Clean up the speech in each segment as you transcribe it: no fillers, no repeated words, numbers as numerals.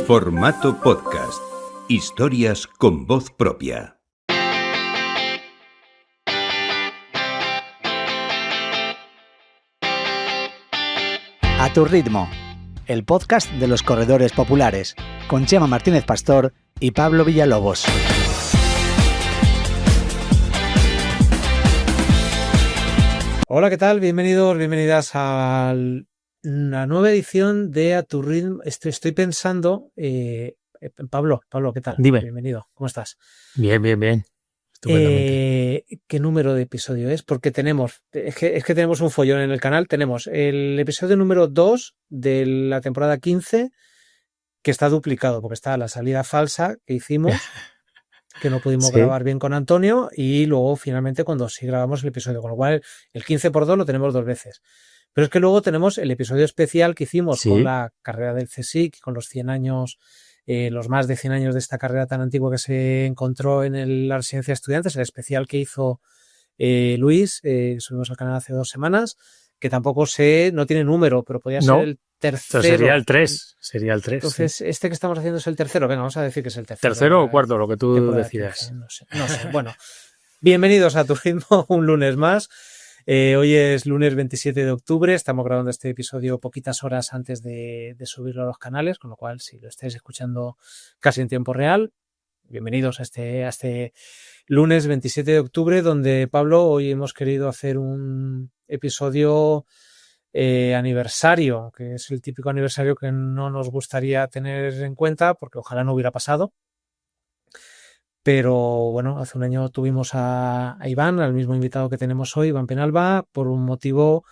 Formato podcast. Historias con voz propia. A tu ritmo, el podcast de los corredores populares, con Chema Martínez Pastor y Pablo Villalobos. Hola, ¿qué tal? Bienvenidos, bienvenidas a una nueva edición de A tu ritmo. Estoy pensando, Pablo, ¿qué tal? Dime. Bienvenido, ¿cómo estás? Bien. Estupendamente. ¿Qué número de episodio es? Porque es que tenemos un follón en el canal. Tenemos el episodio número 2 de la temporada 15, que está duplicado, porque está la salida falsa que hicimos, que no pudimos grabar bien con Antonio, y luego finalmente cuando sí grabamos el episodio, con lo cual el 15x2 lo tenemos 2 veces. Pero es que luego tenemos el episodio especial que hicimos con la carrera del CSIC, con los 100 años, los más de 100 años de esta carrera tan antigua que se encontró en la residencia de estudiantes, el especial que hizo Luis, subimos al canal hace 2 semanas, que tampoco no tiene número, pero podría ser el tercero. Sería el 3. Entonces, este que estamos haciendo es el tercero. Venga, vamos a decir que es el tercero. ¿Tercero o cuarto? Lo que tú decidas. No sé. Bueno, bienvenidos a tu ritmo, un lunes más. Hoy es lunes 27 de octubre. Estamos grabando este episodio poquitas horas antes de subirlo a los canales, con lo cual, si lo estáis escuchando casi en tiempo real, bienvenidos a este lunes 27 de octubre, donde, Pablo, hoy hemos querido hacer un episodio aniversario, que es el típico aniversario que no nos gustaría tener en cuenta, porque ojalá no hubiera pasado. Pero bueno, hace un año tuvimos a Iván, al mismo invitado que tenemos hoy, Iván Penalba, por un motivo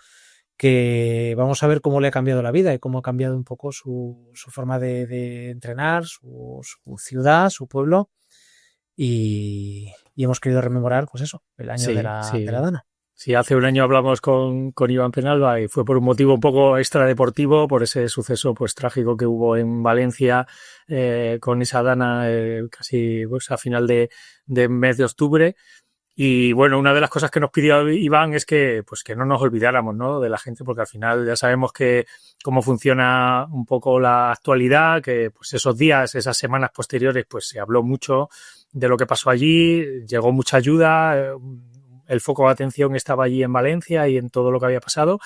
que vamos a ver cómo le ha cambiado la vida y cómo ha cambiado un poco su forma de entrenar, su ciudad, su pueblo. Y hemos querido rememorar, pues eso, el año de la Dana. Sí, hace un año hablamos con Iván Penalba y fue por un motivo un poco extradeportivo, por ese suceso pues trágico que hubo en Valencia con esa Dana casi pues, a final de mes de octubre. Y bueno, una de las cosas que nos pidió Iván es que no nos olvidáramos, ¿no?, de la gente, porque al final ya sabemos cómo funciona un poco la actualidad, que pues esos días, esas semanas posteriores, pues se habló mucho de lo que pasó allí, llegó mucha ayuda. El foco de atención estaba allí en Valencia y en todo lo que había pasado.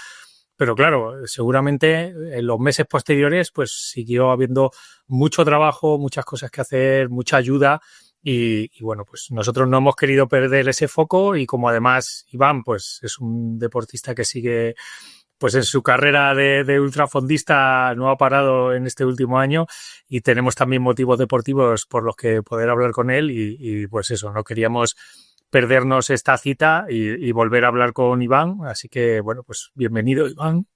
Pero claro, seguramente en los meses posteriores pues siguió habiendo mucho trabajo, muchas cosas que hacer, mucha ayuda y bueno, pues nosotros no hemos querido perder ese foco y como además Iván pues es un deportista que sigue pues en su carrera de ultrafondista, no ha parado en este último año y tenemos también motivos deportivos por los que poder hablar con él y pues eso, no queríamos perdernos esta cita y volver a hablar con Iván. Así que, bueno, pues bienvenido, Iván.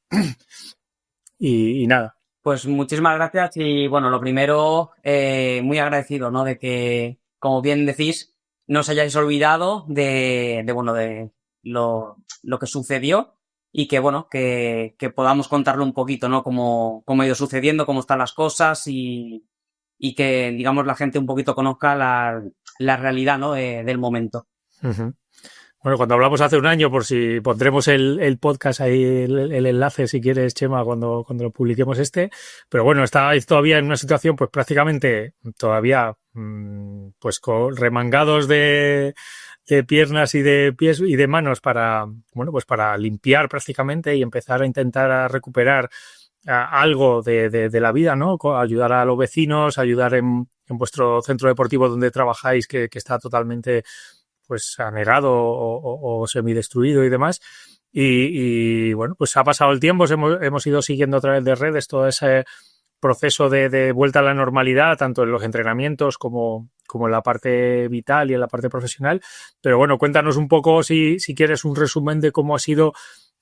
y nada. Pues muchísimas gracias y, bueno, lo primero, muy agradecido, ¿no?, de que, como bien decís, no os hayáis olvidado de lo que sucedió y que, bueno, que podamos contarlo un poquito, ¿no?, cómo ha ido sucediendo, cómo están las cosas y que, digamos, la gente un poquito conozca la realidad, ¿no?, del momento. Uh-huh. Bueno, cuando hablamos hace un año, por si pondremos el podcast ahí, el enlace, si quieres, Chema, cuando lo publiquemos pero bueno, estáis todavía en una situación, pues prácticamente todavía, pues remangados de piernas y de pies y de manos para limpiar prácticamente y empezar a intentar a recuperar algo de la vida, ¿no? Ayudar a los vecinos, ayudar en vuestro centro deportivo donde trabajáis, que está totalmente pues anegado o semidestruido y demás. Y bueno, pues ha pasado el tiempo, hemos ido siguiendo a través de redes todo ese proceso de vuelta a la normalidad, tanto en los entrenamientos como en la parte vital y en la parte profesional. Pero bueno, cuéntanos un poco, si quieres, un resumen de cómo ha sido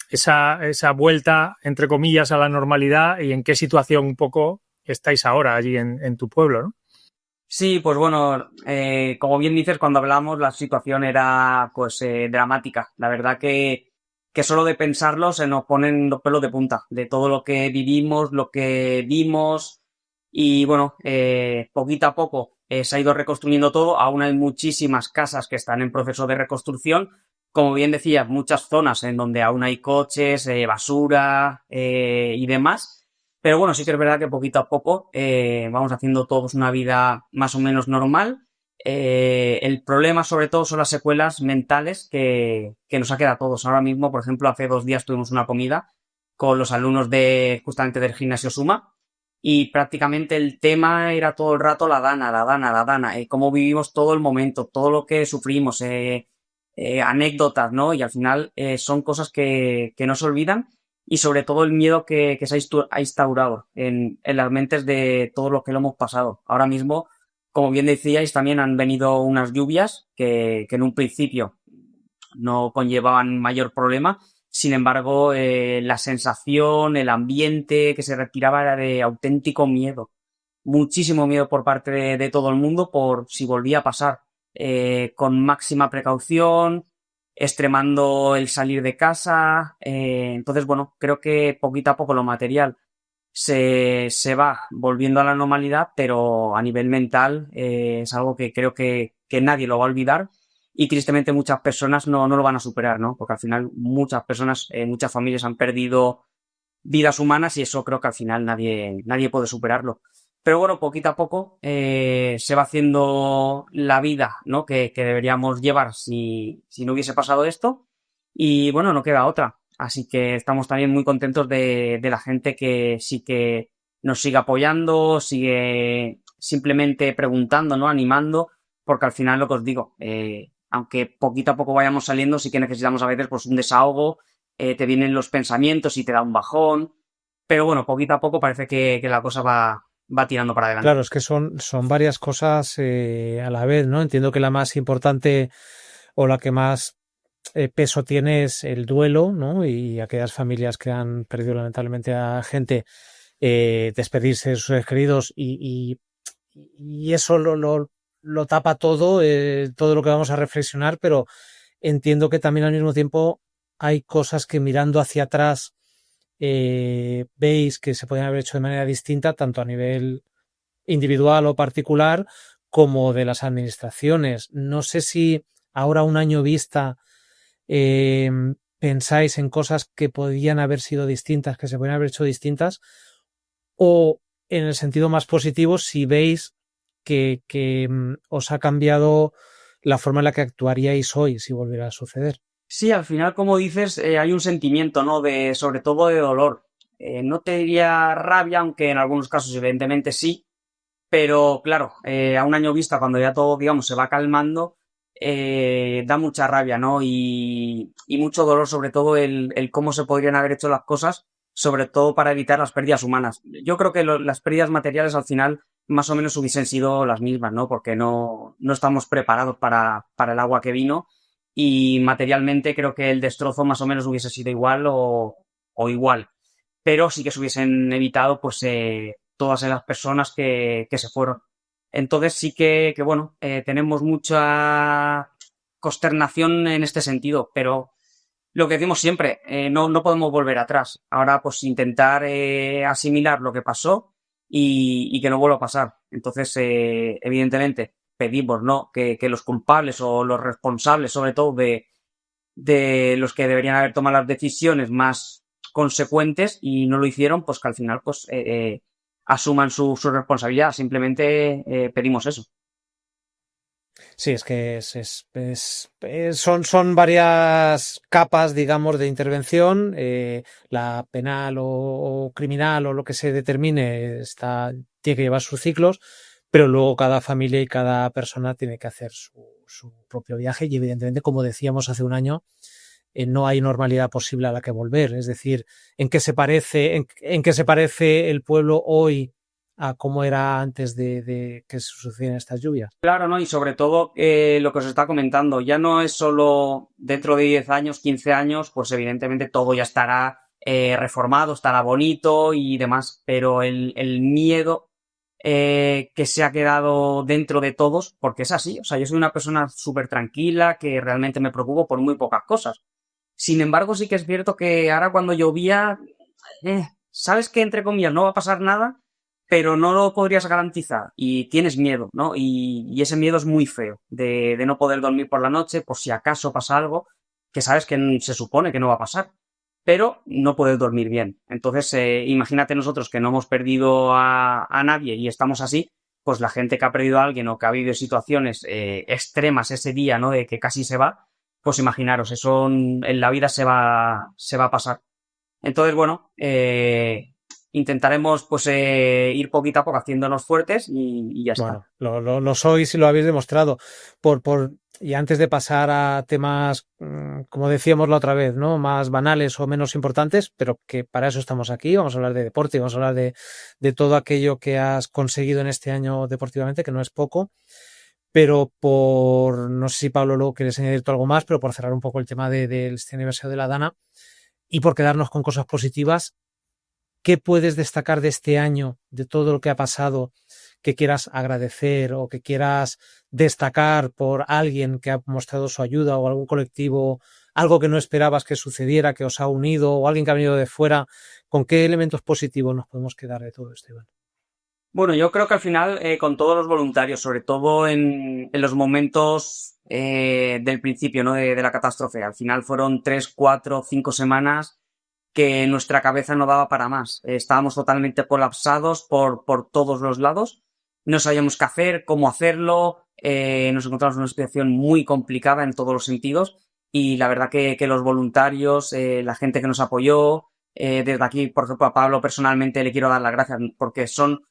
esa vuelta, entre comillas, a la normalidad y en qué situación un poco estáis ahora allí en tu pueblo, ¿no? Sí, pues bueno, como bien dices, cuando hablamos la situación era pues dramática. La verdad que solo de pensarlo se nos ponen los pelos de punta de todo lo que vivimos, lo que vimos y bueno, poquito a poco se ha ido reconstruyendo todo. Aún hay muchísimas casas que están en proceso de reconstrucción. Como bien decías, muchas zonas en donde aún hay coches, basura y demás. Pero bueno, sí que es verdad que poquito a poco vamos haciendo todos una vida más o menos normal. El problema sobre todo son las secuelas mentales que nos ha quedado a todos. Ahora mismo, por ejemplo, hace 2 días tuvimos una comida con los alumnos justamente del gimnasio Suma y prácticamente el tema era todo el rato la dana, cómo vivimos todo el momento, todo lo que sufrimos, anécdotas, ¿no? Y al final son cosas que no se olvidan y sobre todo el miedo que se ha instaurado en las mentes de todo lo que lo hemos pasado. Ahora mismo, como bien decíais, también han venido unas lluvias que en un principio no conllevaban mayor problema. Sin embargo, la sensación, el ambiente que se respiraba era de auténtico miedo. Muchísimo miedo por parte de todo el mundo por si volvía a pasar. Con máxima precaución, extremando el salir de casa. Entonces, bueno, creo que poquito a poco lo material se va volviendo a la normalidad, pero a nivel mental es algo que creo que nadie lo va a olvidar y tristemente muchas personas no lo van a superar, ¿no? Porque al final muchas personas, muchas familias han perdido vidas humanas y eso creo que al final nadie puede superarlo. Pero bueno, poquito a poco se va haciendo la vida, ¿no? que deberíamos llevar si no hubiese pasado esto y bueno, no queda otra. Así que estamos también muy contentos de la gente que sí que nos sigue apoyando, sigue simplemente preguntando, ¿no? Animando, porque al final lo que os digo, aunque poquito a poco vayamos saliendo, sí que necesitamos a veces pues un desahogo, te vienen los pensamientos y te da un bajón, pero bueno, poquito a poco parece que la cosa va tirando para adelante. Claro, es que son varias cosas a la vez, ¿no? Entiendo que la más importante o la que más peso tiene es el duelo, ¿no? Y aquellas familias que han perdido lamentablemente a gente, despedirse de sus seres queridos y eso lo tapa todo, todo lo que vamos a reflexionar, pero entiendo que también al mismo tiempo hay cosas que mirando hacia atrás veis que se podrían haber hecho de manera distinta, tanto a nivel individual o particular como de las administraciones. No sé si ahora, un año vista, pensáis en cosas que podían haber sido distintas, que se podrían haber hecho distintas, o en el sentido más positivo, si veis que os ha cambiado la forma en la que actuaríais hoy si volviera a suceder. Sí, al final, como dices, hay un sentimiento, ¿no? Sobre todo de dolor. No te diría rabia, aunque en algunos casos evidentemente sí, pero claro, a un año vista, cuando ya todo, digamos, se va calmando, da mucha rabia, ¿no? Y mucho dolor, sobre todo el cómo se podrían haber hecho las cosas, sobre todo para evitar las pérdidas humanas. Yo creo que las pérdidas materiales al final más o menos hubiesen sido las mismas, ¿no? Porque no estamos preparados para el agua que vino y materialmente creo que el destrozo más o menos hubiese sido igual o igual. Pero sí que se hubiesen evitado pues todas esas personas que se fueron. Entonces sí que bueno, tenemos mucha consternación en este sentido, pero lo que decimos siempre, no podemos volver atrás. Ahora pues intentar asimilar lo que pasó y que no vuelva a pasar. Entonces, evidentemente, pedimos, ¿no? Que los culpables o los responsables, sobre todo de los que deberían haber tomado las decisiones más consecuentes y no lo hicieron, pues que al final pues asuman su responsabilidad. Simplemente pedimos eso. Sí, es que son varias capas, digamos, de intervención. La penal o criminal o lo que se determine tiene que llevar sus ciclos, pero luego cada familia y cada persona tiene que hacer su propio viaje y evidentemente, como decíamos hace un año, no hay normalidad posible a la que volver. Es decir, ¿en qué se parece el pueblo hoy a cómo era antes de que sucedieran estas lluvias? Claro, ¿no? Y sobre todo lo que os está comentando, ya no es solo dentro de 10 años, 15 años, pues evidentemente todo ya estará reformado, estará bonito y demás, pero el miedo que se ha quedado dentro de todos, porque es así, o sea, yo soy una persona súper tranquila, que realmente me preocupo por muy pocas cosas. Sin embargo, sí que es cierto que ahora cuando llovía, sabes que entre comillas no va a pasar nada, pero no lo podrías garantizar y tienes miedo, ¿no? Y ese miedo es muy feo, de no poder dormir por la noche por si acaso pasa algo que sabes que se supone que no va a pasar. pero no puedes dormir bien. Entonces, imagínate nosotros que no hemos perdido a nadie y estamos así, pues la gente que ha perdido a alguien o que ha vivido situaciones extremas ese día, ¿no? De que casi se va, pues imaginaros, eso en la vida se va a pasar. Entonces, bueno, intentaremos pues ir poquito a poco haciéndonos fuertes y ya está. Bueno, lo sois y lo habéis demostrado. Y antes de pasar a temas, como decíamos la otra vez, ¿no? Más banales o menos importantes, pero que para eso estamos aquí. Vamos a hablar de deporte, vamos a hablar de todo aquello que has conseguido en este año deportivamente, que no es poco. Pero no sé si Pablo luego quieres añadir tú algo más, pero por cerrar un poco el tema de este aniversario de la Dana y por quedarnos con cosas positivas, ¿qué puedes destacar de este año, de todo lo que ha pasado, que quieras agradecer o que quieras destacar por alguien que ha mostrado su ayuda o algún colectivo, algo que no esperabas que sucediera, que os ha unido o alguien que ha venido de fuera? ¿Con qué elementos positivos nos podemos quedar de todo esto, Iván? Bueno, yo creo que al final, con todos los voluntarios, sobre todo en los momentos del principio, ¿no? de la catástrofe, al final fueron 3, 4, 5 semanas que nuestra cabeza no daba para más. Estábamos totalmente colapsados por todos los lados. No sabíamos qué hacer, cómo hacerlo. Nos encontramos en una situación muy complicada en todos los sentidos. Y la verdad que los voluntarios, la gente que nos apoyó, desde aquí, por ejemplo, a Pablo personalmente le quiero dar las gracias porque son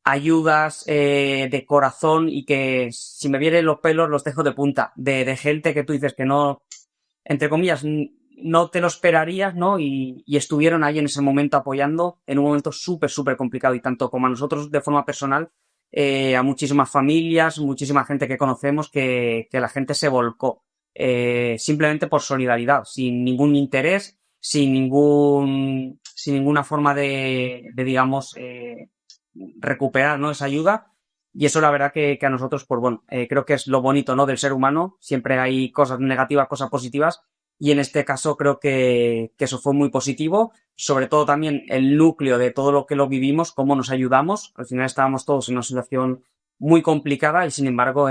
ayudas de corazón y que si me vienen los pelos los dejo de punta. De gente que tú dices que no, entre comillas, no te lo esperarías, ¿no? Y estuvieron ahí en ese momento apoyando en un momento súper, súper complicado y tanto como a nosotros de forma personal, a muchísimas familias, muchísima gente que conocemos que la gente se volcó simplemente por solidaridad, sin ningún interés, sin ninguna forma de digamos, recuperar, ¿no? esa ayuda. Y eso la verdad que a nosotros, pues bueno, creo que es lo bonito, ¿no? del ser humano. Siempre hay cosas negativas, cosas positivas. Y en este caso creo que eso fue muy positivo, sobre todo también el núcleo de todo lo que lo vivimos, cómo nos ayudamos. Al final estábamos todos en una situación muy complicada y sin embargo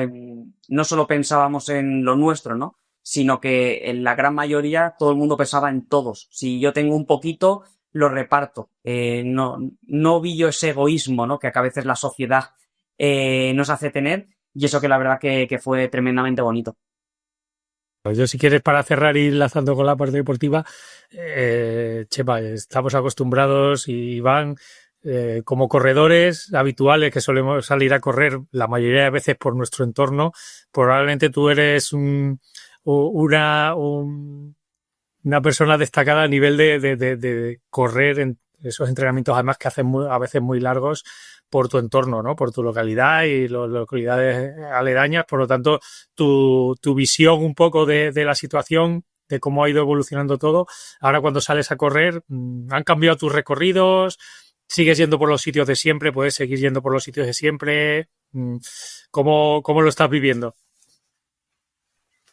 no solo pensábamos en lo nuestro, ¿no? Sino que en la gran mayoría todo el mundo pensaba en todos. Si yo tengo un poquito, lo reparto. No vi yo ese egoísmo, ¿no? Que a veces la sociedad nos hace tener y eso que la verdad que fue tremendamente bonito. Yo, si quieres, para cerrar y enlazando con la parte deportiva, Chema, estamos acostumbrados, Iván, como corredores habituales que solemos salir a correr la mayoría de veces por nuestro entorno, probablemente tú eres una persona destacada a nivel de correr en esos entrenamientos, además que hacen a veces muy largos, por tu entorno, ¿no? Por tu localidad y las localidades aledañas. Por lo tanto, tu visión un poco de la situación, de cómo ha ido evolucionando todo. Ahora, cuando sales a correr, ¿han cambiado tus recorridos? ¿Sigues yendo por los sitios de siempre? ¿Puedes seguir yendo por los sitios de siempre? ¿Cómo lo estás viviendo?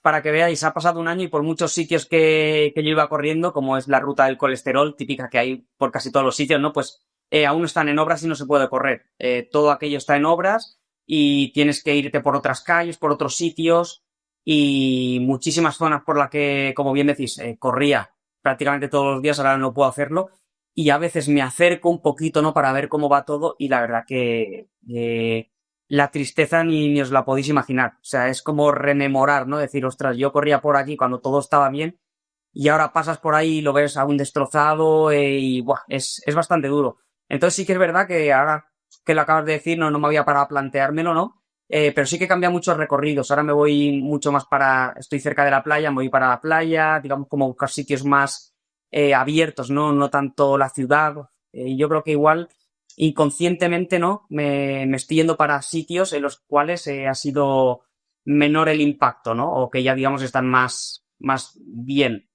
Para que veáis, ha pasado un año y por muchos sitios que yo iba corriendo, como es la ruta del colesterol, típica que hay por casi todos los sitios, ¿no? Pues aún están en obras y no se puede correr. Todo aquello está en obras y tienes que irte por otras calles, por otros sitios y muchísimas zonas por las que, como bien decís, corría prácticamente todos los días, ahora no puedo hacerlo y a veces me acerco un poquito, ¿no? Para ver cómo va todo y la verdad que la tristeza ni os la podéis imaginar. O sea, es como rememorar, ¿no? Decir, ostras, yo corría por aquí cuando todo estaba bien y ahora pasas por ahí y lo ves aún destrozado y ¡buah! Es bastante duro. Entonces sí que es verdad que ahora que lo acabas de decir no me había parado a planteármelo, ¿no? Pero sí que cambia muchos recorridos. Ahora me voy mucho más estoy cerca de la playa, me voy para la playa, digamos como buscar sitios más abiertos, ¿no? No tanto la ciudad. Yo creo que igual inconscientemente, ¿no? Me estoy yendo para sitios en los cuales ha sido menor el impacto, ¿no? O que ya digamos están más bien.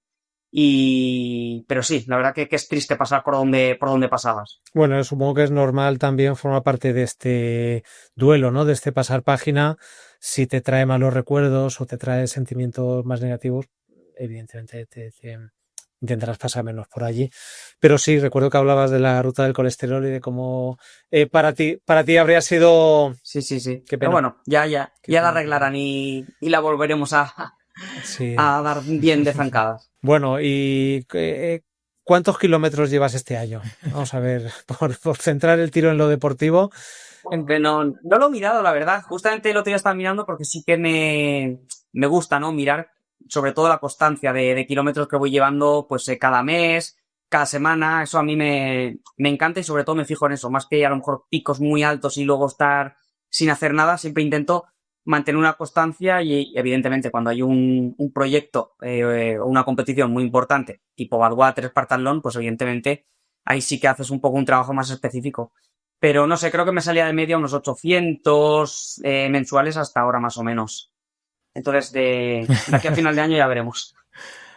Pero sí, la verdad que es triste pasar por donde pasabas. Bueno, supongo que es normal también, forma parte de este duelo, ¿no? De este pasar página. Si te trae malos recuerdos o te trae sentimientos más negativos, evidentemente te intentarás pasar menos por allí. Pero sí, recuerdo que hablabas de la ruta del colesterol y de cómo para ti habría sido... Sí. Qué pena. Pero bueno, ya la arreglarán y la volveremos a dar bien de zancadas. Bueno, y ¿cuántos kilómetros llevas este año? Vamos a ver, por centrar el tiro en lo deportivo. No lo he mirado, la verdad. Justamente el otro día estaba mirando porque sí que me gusta, ¿no? Mirar sobre todo la constancia de kilómetros que voy llevando pues cada mes, cada semana. Eso a mí me encanta y sobre todo me fijo en eso. Más que a lo mejor picos muy altos y luego estar sin hacer nada, siempre intento mantener una constancia y evidentemente cuando hay un proyecto o una competición muy importante, tipo Badwater, Spartathlon, pues evidentemente ahí sí que haces un poco un trabajo más específico. Pero no sé, creo que me salía de media unos 800 mensuales hasta ahora más o menos. Entonces, de aquí a final de año ya veremos.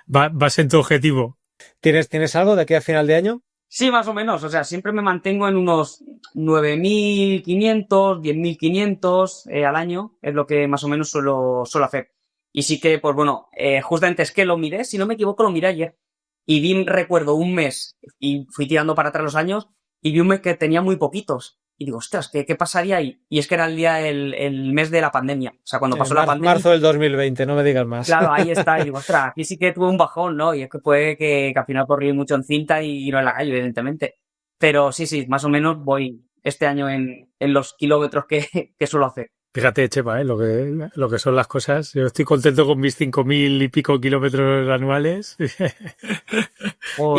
Vas en tu objetivo. ¿Tienes algo de aquí a final de año? Sí, más o menos. O sea, siempre me mantengo en unos 9.500, 10.500 al año. Es lo que más o menos suelo hacer. Y sí que, pues bueno, justamente es que lo miré, si no me equivoco, lo miré ayer. Y recuerdo un mes, y fui tirando para atrás los años, y vi un mes que tenía muy poquitos. Y digo, ostras, ¿qué pasaría ahí? Y es que era el mes de la pandemia. O sea, cuando pasó la pandemia. Marzo del 2020, no me digas más. Claro, ahí está. Y digo, ostras, aquí sí que tuve un bajón, ¿no? Y es que fue que al final corrí mucho en cinta y no en la calle, evidentemente. Pero sí, más o menos voy este año en los kilómetros que suelo hacer. Fíjate, Chema, lo que son las cosas. Yo estoy contento con mis 5.000 y pico kilómetros anuales. Y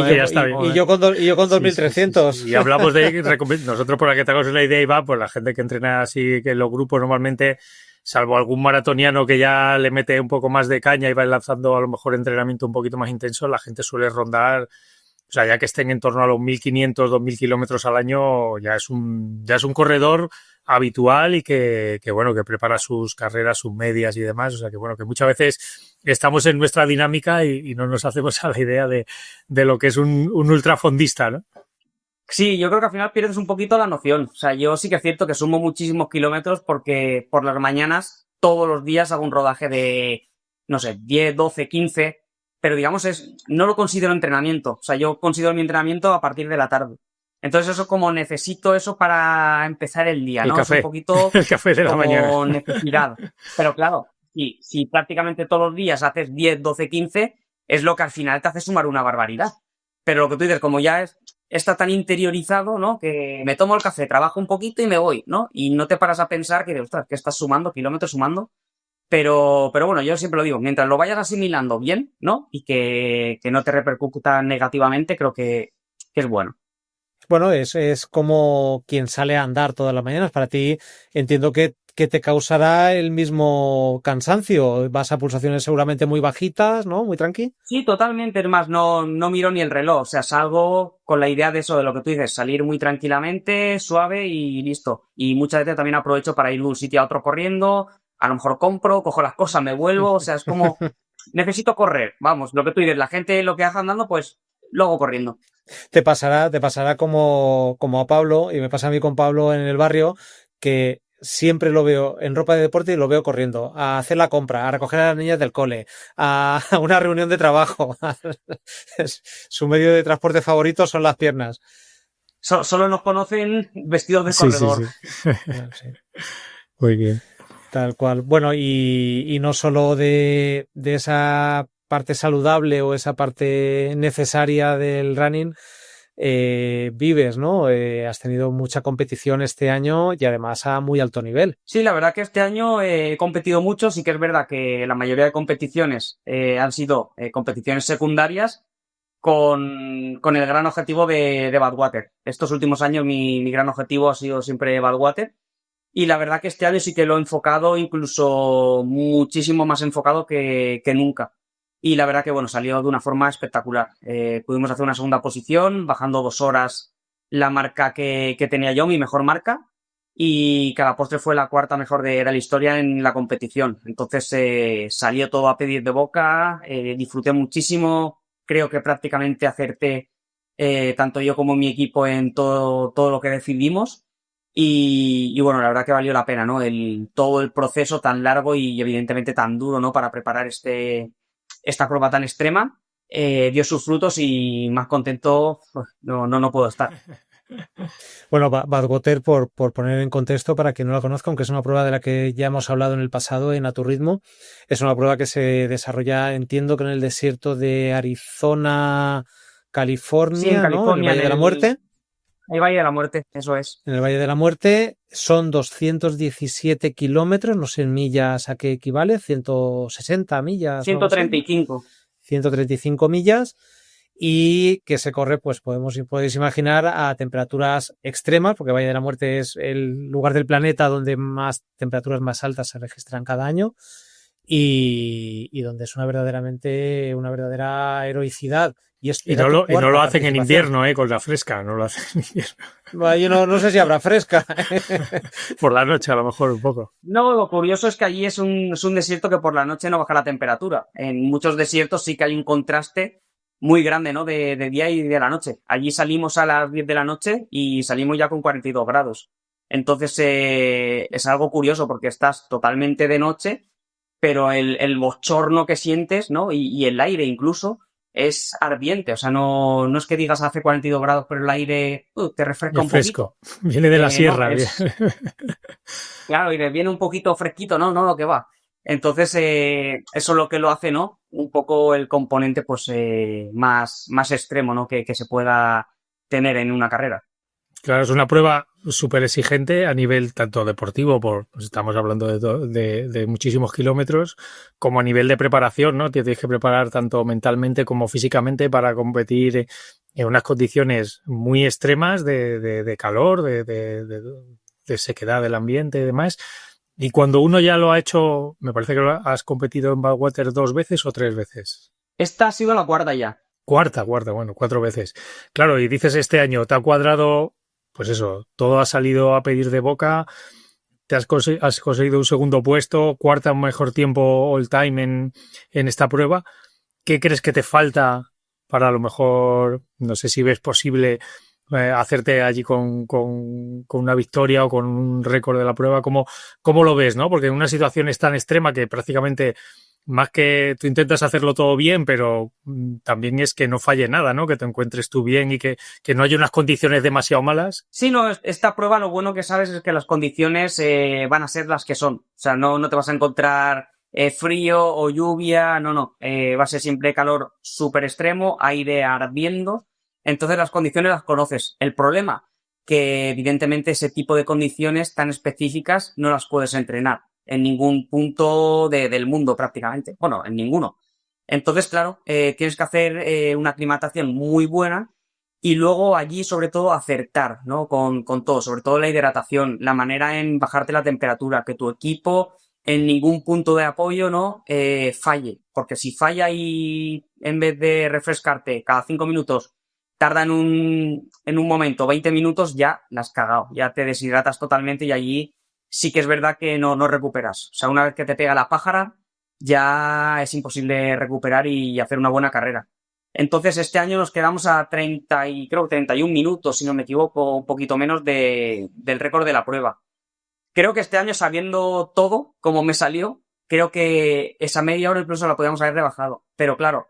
que ya está bien. Y yo con 2.300. Sí. Y hablamos de nosotros, por la que te hagas una idea, Iván, pues la gente que entrena así, que en los grupos normalmente, salvo algún maratoniano que ya le mete un poco más de caña y va lanzando a lo mejor entrenamiento un poquito más intenso, la gente suele rondar, o sea, ya que estén en torno a los 1.500, 2.000 kilómetros al año, ya es un corredor habitual y que bueno, que prepara sus carreras, sus medias y demás. O sea, que bueno, que muchas veces estamos en nuestra dinámica y no nos hacemos a la idea de lo que es un ultrafondista, ¿no? Sí, yo creo que al final pierdes un poquito la noción. O sea, yo sí que es cierto que sumo muchísimos kilómetros porque por las mañanas, todos los días hago un rodaje de, no sé, 10, 12, 15, pero digamos no lo considero entrenamiento. O sea, yo considero mi entrenamiento a partir de la tarde. Entonces eso como necesito eso para empezar el día, ¿no? El café. Es un poquito el café de la mañana. Como necesidad. Pero claro, si prácticamente todos los días haces 10, 12, 15, es lo que al final te hace sumar una barbaridad. Pero lo que tú dices, como ya está tan interiorizado, ¿no? Que me tomo el café, trabajo un poquito y me voy, ¿no? Y no te paras a pensar que, ostras, que estás sumando, kilómetros sumando. Pero bueno, yo siempre lo digo, mientras lo vayas asimilando bien, ¿no? Y que no te repercuta negativamente, creo que es bueno. Bueno, es como quien sale a andar todas las mañanas. Para ti entiendo que te causará el mismo cansancio. Vas a pulsaciones seguramente muy bajitas, ¿no? Muy tranqui. Sí, totalmente. Es más, no miro ni el reloj. O sea, salgo con la idea de eso, de lo que tú dices, salir muy tranquilamente, suave y listo. Y muchas veces también aprovecho para ir de un sitio a otro corriendo. A lo mejor compro, cojo las cosas, me vuelvo. O sea, es como, necesito correr. Vamos, lo que tú dices, la gente lo que hace andando, pues lo hago corriendo. Te pasará como a Pablo, y me pasa a mí con Pablo en el barrio, que siempre lo veo en ropa de deporte y lo veo corriendo, a hacer la compra, a recoger a las niñas del cole, a una reunión de trabajo. Su medio de transporte favorito son las piernas. Solo nos conocen vestidos de corredor. Sí. Muy bien. Tal cual. Bueno, y no solo de esa parte saludable o esa parte necesaria del running, vives, ¿no? Has tenido mucha competición este año y además a muy alto nivel. Sí, la verdad que este año he competido mucho. Sí que es verdad que la mayoría de competiciones han sido competiciones secundarias con el gran objetivo de Badwater. Estos últimos años mi gran objetivo ha sido siempre Badwater. Y la verdad que este año sí que lo he enfocado, incluso muchísimo más enfocado que nunca. Y la verdad que, bueno, salió de una forma espectacular. Pudimos hacer una segunda posición, bajando 2 horas la marca que tenía yo, mi mejor marca. Y que a la postre fue la 4ª mejor de la historia en la competición. Entonces salió todo a pedir de boca, disfruté muchísimo. Creo que prácticamente acerté tanto yo como mi equipo en todo lo que decidimos. Y bueno, la verdad que valió la pena, ¿no? Todo el proceso tan largo y evidentemente tan duro, ¿no? Para preparar esta prueba tan extrema, dio sus frutos y más contento no puedo estar. Bueno, Badwater, por poner en contexto para quien no la conozca, aunque es una prueba de la que ya hemos hablado en el pasado en A Tu Ritmo, es una prueba que se desarrolla, entiendo que en el desierto de Arizona, California, Sí, en ¿no? California, En el Valle de la Muerte. El Valle de la Muerte, eso es. En el Valle de la Muerte son 217 kilómetros, no sé en millas a qué equivale, 160 millas. 135. 135 millas y que se corre, pues podéis imaginar, a temperaturas extremas, porque Valle de la Muerte es el lugar del planeta donde más temperaturas más altas se registran cada año y donde es una verdadera heroicidad. Y no lo hacen en invierno, con la fresca, no lo hacen en invierno. Yo no sé si habrá fresca. Por la noche, a lo mejor, un poco. No, lo curioso es que allí es un desierto que por la noche no baja la temperatura. En muchos desiertos sí que hay un contraste muy grande, ¿no? De día y de la noche. Allí salimos a las 10 de la noche y salimos ya con 42 grados. Entonces es algo curioso porque estás totalmente de noche, pero el bochorno que sientes, ¿no? Y el aire incluso es ardiente, o sea, no es que digas hace 42 grados, pero el aire te refresca un fresco. poquito. Viene de la sierra. No, claro, y viene un poquito fresquito, ¿no? No, lo que va. Entonces, eso es lo que lo hace, ¿no? Un poco el componente, pues, más extremo, ¿no? Que se pueda tener en una carrera. Claro, es una prueba súper exigente a nivel tanto deportivo, pues estamos hablando de muchísimos kilómetros, como a nivel de preparación, ¿no? Te tienes que preparar tanto mentalmente como físicamente para competir en unas condiciones muy extremas de calor, de sequedad del ambiente y demás. Y cuando uno ya lo ha hecho, me parece que has competido en Badwater 2 veces o 3 veces. Esta ha sido la cuarta ya. Cuarta, bueno, 4 veces. Claro, y dices este año, te ha cuadrado, pues eso, todo ha salido a pedir de boca, has conseguido un segundo puesto, cuarta mejor tiempo all time en esta prueba. ¿Qué crees que te falta para a lo mejor, no sé si ves posible hacerte allí con una victoria o con un récord de la prueba? ¿Cómo lo ves, no? Porque en una situación es tan extrema que prácticamente más que tú intentas hacerlo todo bien, pero también es que no falle nada, ¿no? Que te encuentres tú bien y que no haya unas condiciones demasiado malas. Sí, no, esta prueba lo bueno que sabes es que las condiciones van a ser las que son. O sea, no te vas a encontrar frío o lluvia, no. Va a ser siempre calor súper extremo, aire ardiendo. Entonces las condiciones las conoces. El problema, que evidentemente ese tipo de condiciones tan específicas no las puedes entrenar en ningún punto del mundo prácticamente. Bueno, en ninguno. Entonces, claro, tienes que hacer una aclimatación muy buena y luego allí, sobre todo, acertar, ¿no? Con todo, sobre todo la hidratación, la manera en bajarte la temperatura, que tu equipo en ningún punto de apoyo, ¿no? Falle. Porque si falla y en vez de refrescarte cada 5 minutos tarda en un momento 20 minutos, ya la has cagado, ya te deshidratas totalmente y allí sí que es verdad que no recuperas. O sea, una vez que te pega la pájara, ya es imposible recuperar y hacer una buena carrera. Entonces, este año nos quedamos a 31 minutos, si no me equivoco, un poquito menos del récord de la prueba. Creo que este año, sabiendo todo, como me salió, creo que esa media hora incluso la podíamos haber rebajado. Pero claro,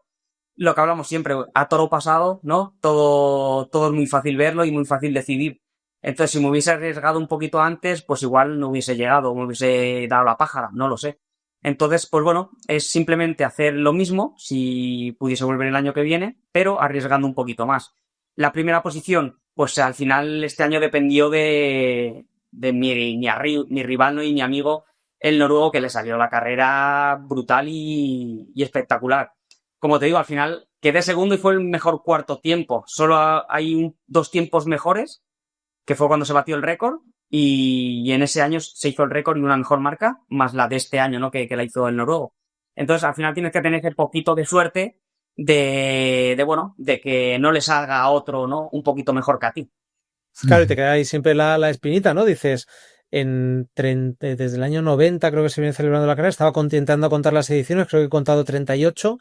lo que hablamos siempre, a toro pasado, ¿no? Todo es muy fácil verlo y muy fácil decidir. Entonces, si me hubiese arriesgado un poquito antes, pues igual no hubiese llegado, me hubiese dado la pájara, no lo sé. Entonces, pues bueno, es simplemente hacer lo mismo, si pudiese volver el año que viene, pero arriesgando un poquito más. La primera posición, pues al final este año dependió de mi rival, ¿no? Y mi amigo, el noruego, que le salió la carrera brutal y espectacular. Como te digo, al final quedé segundo y fue el mejor cuarto tiempo. Solo hay 2 tiempos mejores, que fue cuando se batió el récord, y en ese año se hizo el récord y una mejor marca, más la de este año, ¿no? Que la hizo el noruego. Entonces, al final tienes que tener ese poquito de suerte de que no le salga a otro, ¿no? Un poquito mejor que a ti. Claro, y te queda ahí siempre la espinita, ¿no? Dices, desde el año 90 creo que se viene celebrando la carrera, estaba intentando contar las ediciones, creo que he contado 38,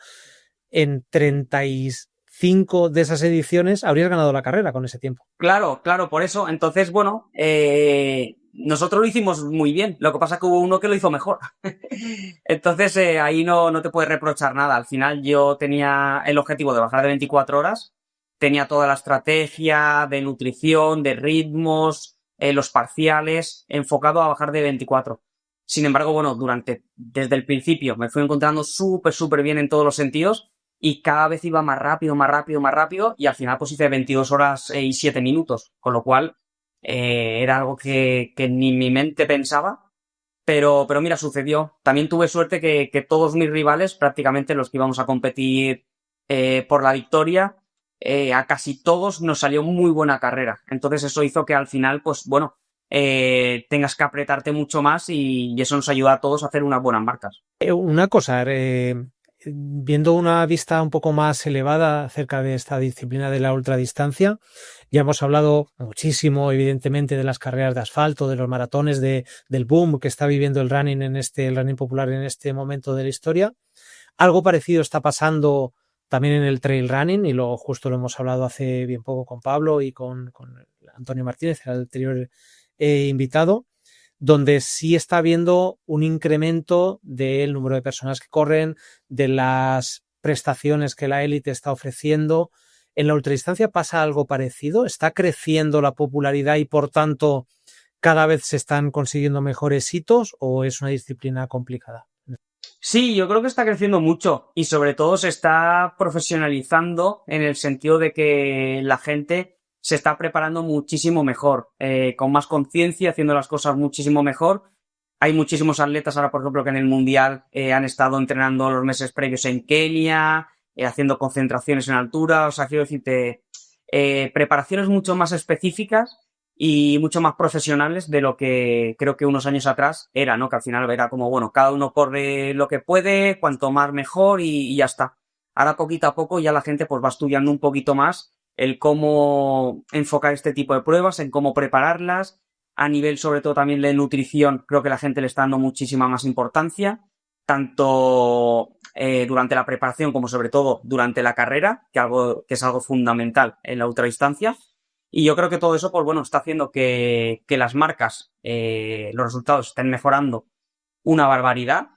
en 35 de esas ediciones habrías ganado la carrera con ese tiempo. Claro, por eso. Entonces, bueno, nosotros lo hicimos muy bien. Lo que pasa es que hubo uno que lo hizo mejor. Entonces, ahí no te puedes reprochar nada. Al final yo tenía el objetivo de bajar de 24 horas. Tenía toda la estrategia de nutrición, de ritmos, los parciales, enfocado a bajar de 24. Sin embargo, bueno, desde el principio me fui encontrando súper bien en todos los sentidos. y cada vez iba más rápido, más rápido, más rápido, y al final pues hice 22 horas y 7 minutos, con lo cual era algo que ni en mi mente pensaba, pero mira, sucedió. También tuve suerte que todos mis rivales, prácticamente los que íbamos a competir por la victoria, a casi todos nos salió muy buena carrera. Entonces eso hizo que al final, pues bueno, tengas que apretarte mucho más y eso nos ayuda a todos a hacer unas buenas marcas. Una cosa, viendo una vista un poco más elevada acerca de esta disciplina de la ultradistancia, ya hemos hablado muchísimo, evidentemente, de las carreras de asfalto, de los maratones, del boom que está viviendo el running el running popular en este momento de la historia. Algo parecido está pasando también en el trail running, y justo lo hemos hablado hace bien poco con Pablo y con Antonio Martínez, el anterior invitado, donde sí está habiendo un incremento del número de personas que corren, de las prestaciones que la élite está ofreciendo. ¿En la ultradistancia pasa algo parecido? ¿Está creciendo la popularidad y por tanto cada vez se están consiguiendo mejores hitos, o es una disciplina complicada? Sí, yo creo que está creciendo mucho y sobre todo se está profesionalizando en el sentido de que la gente se está preparando muchísimo mejor, con más conciencia, haciendo las cosas muchísimo mejor. Hay muchísimos atletas ahora, por ejemplo, que en el Mundial han estado entrenando los meses previos en Kenia, haciendo concentraciones en altura. O sea, quiero decirte, preparaciones mucho más específicas y mucho más profesionales de lo que creo que unos años atrás era, ¿no? Que al final era como, bueno, cada uno corre lo que puede, cuanto más mejor y ya está. Ahora poquito a poco ya la gente pues va estudiando un poquito más el cómo enfocar este tipo de pruebas, en cómo prepararlas, a nivel sobre todo también de nutrición. Creo que la gente le está dando muchísima más importancia, tanto durante la preparación como sobre todo durante la carrera, que es algo fundamental en la ultradistancia. Y yo creo que todo eso, pues bueno, está haciendo que las marcas, los resultados estén mejorando una barbaridad,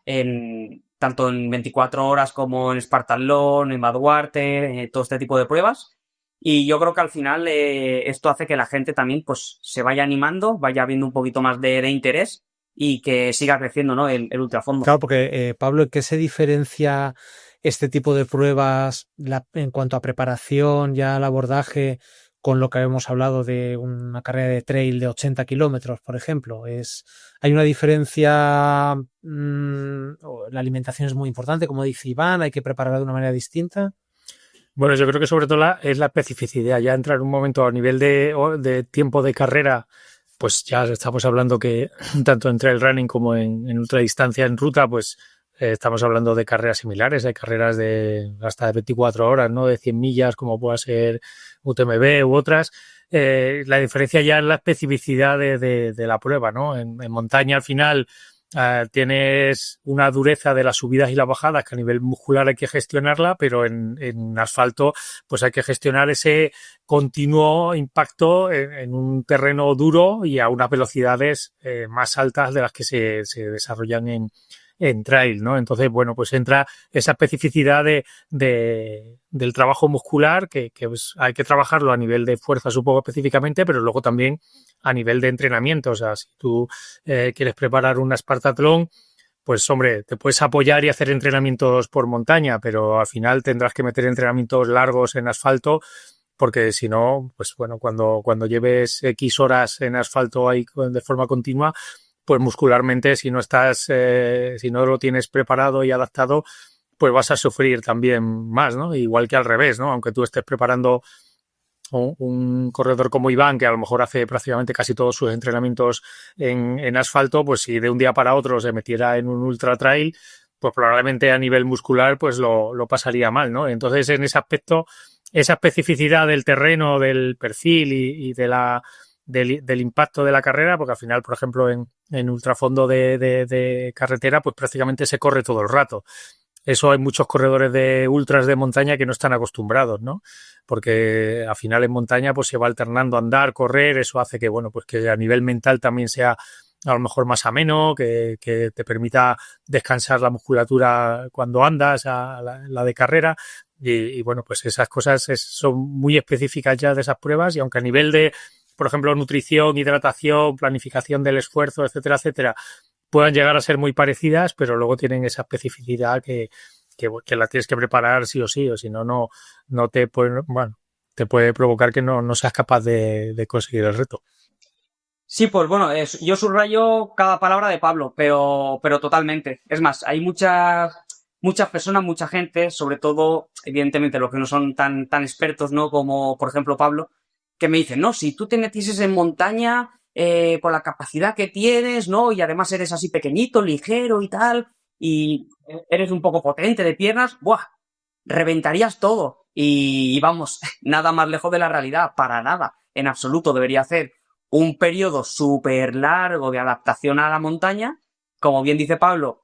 tanto en 24 horas como en Spartathlon, en Badwater, todo este tipo de pruebas. Y yo creo que al final esto hace que la gente también pues se vaya animando, vaya viendo un poquito más de interés y que siga creciendo, ¿no? el ultrafondo. Claro, porque Pablo, ¿en qué se diferencia este tipo de pruebas en cuanto a preparación, ya al abordaje, con lo que hemos hablado de una carrera de trail de 80 kilómetros, por ejemplo? ¿Hay una diferencia? La alimentación es muy importante, como dice Iván, hay que prepararla de una manera distinta. Bueno, yo creo que sobre todo es la especificidad. Ya entrar en un momento a nivel de tiempo de carrera, pues ya estamos hablando que tanto en trail running como en ultradistancia en ruta, pues estamos hablando de carreras similares. Hay carreras de hasta de 24 horas, ¿no? De 100 millas, como pueda ser UTMB u otras. La diferencia ya es la especificidad de la prueba, ¿no? En montaña, al final, tienes una dureza de las subidas y las bajadas que a nivel muscular hay que gestionarla, pero en asfalto pues hay que gestionar ese continuo impacto en un terreno duro y a unas velocidades más altas de las que se desarrollan en trail, ¿no? Entonces, bueno, pues entra esa especificidad del trabajo muscular que pues hay que trabajarlo a nivel de fuerza, supongo, específicamente, pero luego también a nivel de entrenamiento. O sea, si tú quieres preparar una Spartathlon, pues hombre, te puedes apoyar y hacer entrenamientos por montaña, pero al final tendrás que meter entrenamientos largos en asfalto, porque si no, pues bueno, cuando lleves X horas en asfalto ahí de forma continua, pues muscularmente, si no lo tienes preparado y adaptado, pues vas a sufrir también más, ¿no? Igual que al revés, ¿no? Aunque tú estés preparando un corredor como Iván, que a lo mejor hace prácticamente casi todos sus entrenamientos en asfalto, pues si de un día para otro se metiera en un ultra trail, pues probablemente a nivel muscular pues lo pasaría mal, ¿no? Entonces, en ese aspecto, esa especificidad del terreno, del perfil y del impacto de la carrera, porque al final, por ejemplo, en ultrafondo de carretera, pues prácticamente se corre todo el rato. Eso hay muchos corredores de ultras de montaña que no están acostumbrados, ¿no? Porque al final en montaña pues se va alternando andar, correr, eso hace que, bueno, pues que a nivel mental también sea a lo mejor más ameno, que te permita descansar la musculatura cuando andas, la de carrera. Y bueno, pues esas cosas son muy específicas ya de esas pruebas, y aunque a nivel de, por ejemplo, nutrición, hidratación, planificación del esfuerzo, etcétera, etcétera, puedan llegar a ser muy parecidas, pero luego tienen esa especificidad que que la tienes que preparar sí, o si no, no te puede, bueno, te puede provocar que no seas capaz de conseguir el reto. Sí, pues bueno, yo subrayo cada palabra de Pablo, pero totalmente. Es más, hay muchas personas, mucha gente, sobre todo, evidentemente, los que no son tan expertos, ¿no? Como, por ejemplo, Pablo, que me dicen, no, si tú te metieses en montaña, por la capacidad que tienes, ¿no? Y además eres así pequeñito, ligero y tal, y eres un poco potente de piernas, ¡buah! Reventarías todo. Y vamos, nada más lejos de la realidad, para nada, en absoluto. Debería hacer un periodo súper largo de adaptación a la montaña, como bien dice Pablo,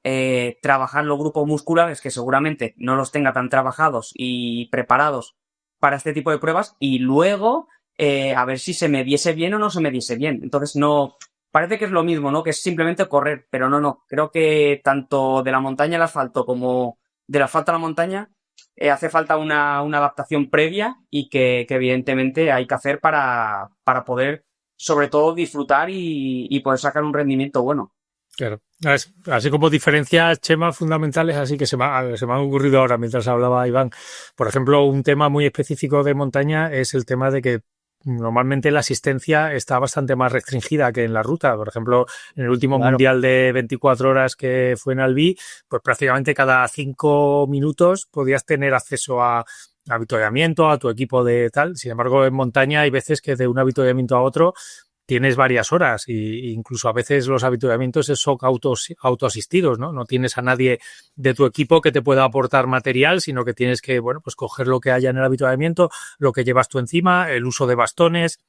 trabajar los grupos musculares que seguramente no los tenga tan trabajados y preparados para este tipo de pruebas, y luego a ver si se me diese bien o no se me diese bien. Entonces no, parece que es lo mismo, ¿no? Que es simplemente correr, pero no. Creo que tanto de la montaña al asfalto como del asfalto a la montaña hace falta una adaptación previa y que evidentemente hay que hacer para poder, sobre todo, disfrutar y poder sacar un rendimiento bueno. Claro. Así como diferencias, Chema, fundamentales, así que se me han ocurrido ahora mientras hablaba Iván. Por ejemplo, un tema muy específico de montaña es el tema de que normalmente la asistencia está bastante más restringida que en la ruta. Por ejemplo, en el último mundial de 24 horas que fue en Albi, pues prácticamente cada 5 minutos podías tener acceso a avituallamiento, a tu equipo de tal. Sin embargo, en montaña hay veces que de un avituallamiento a otro tienes varias horas e incluso a veces los avituallamientos son autoasistidos, ¿no? No tienes a nadie de tu equipo que te pueda aportar material, sino que tienes que, bueno, pues coger lo que haya en el avituallamiento, lo que llevas tú encima, el uso de bastones,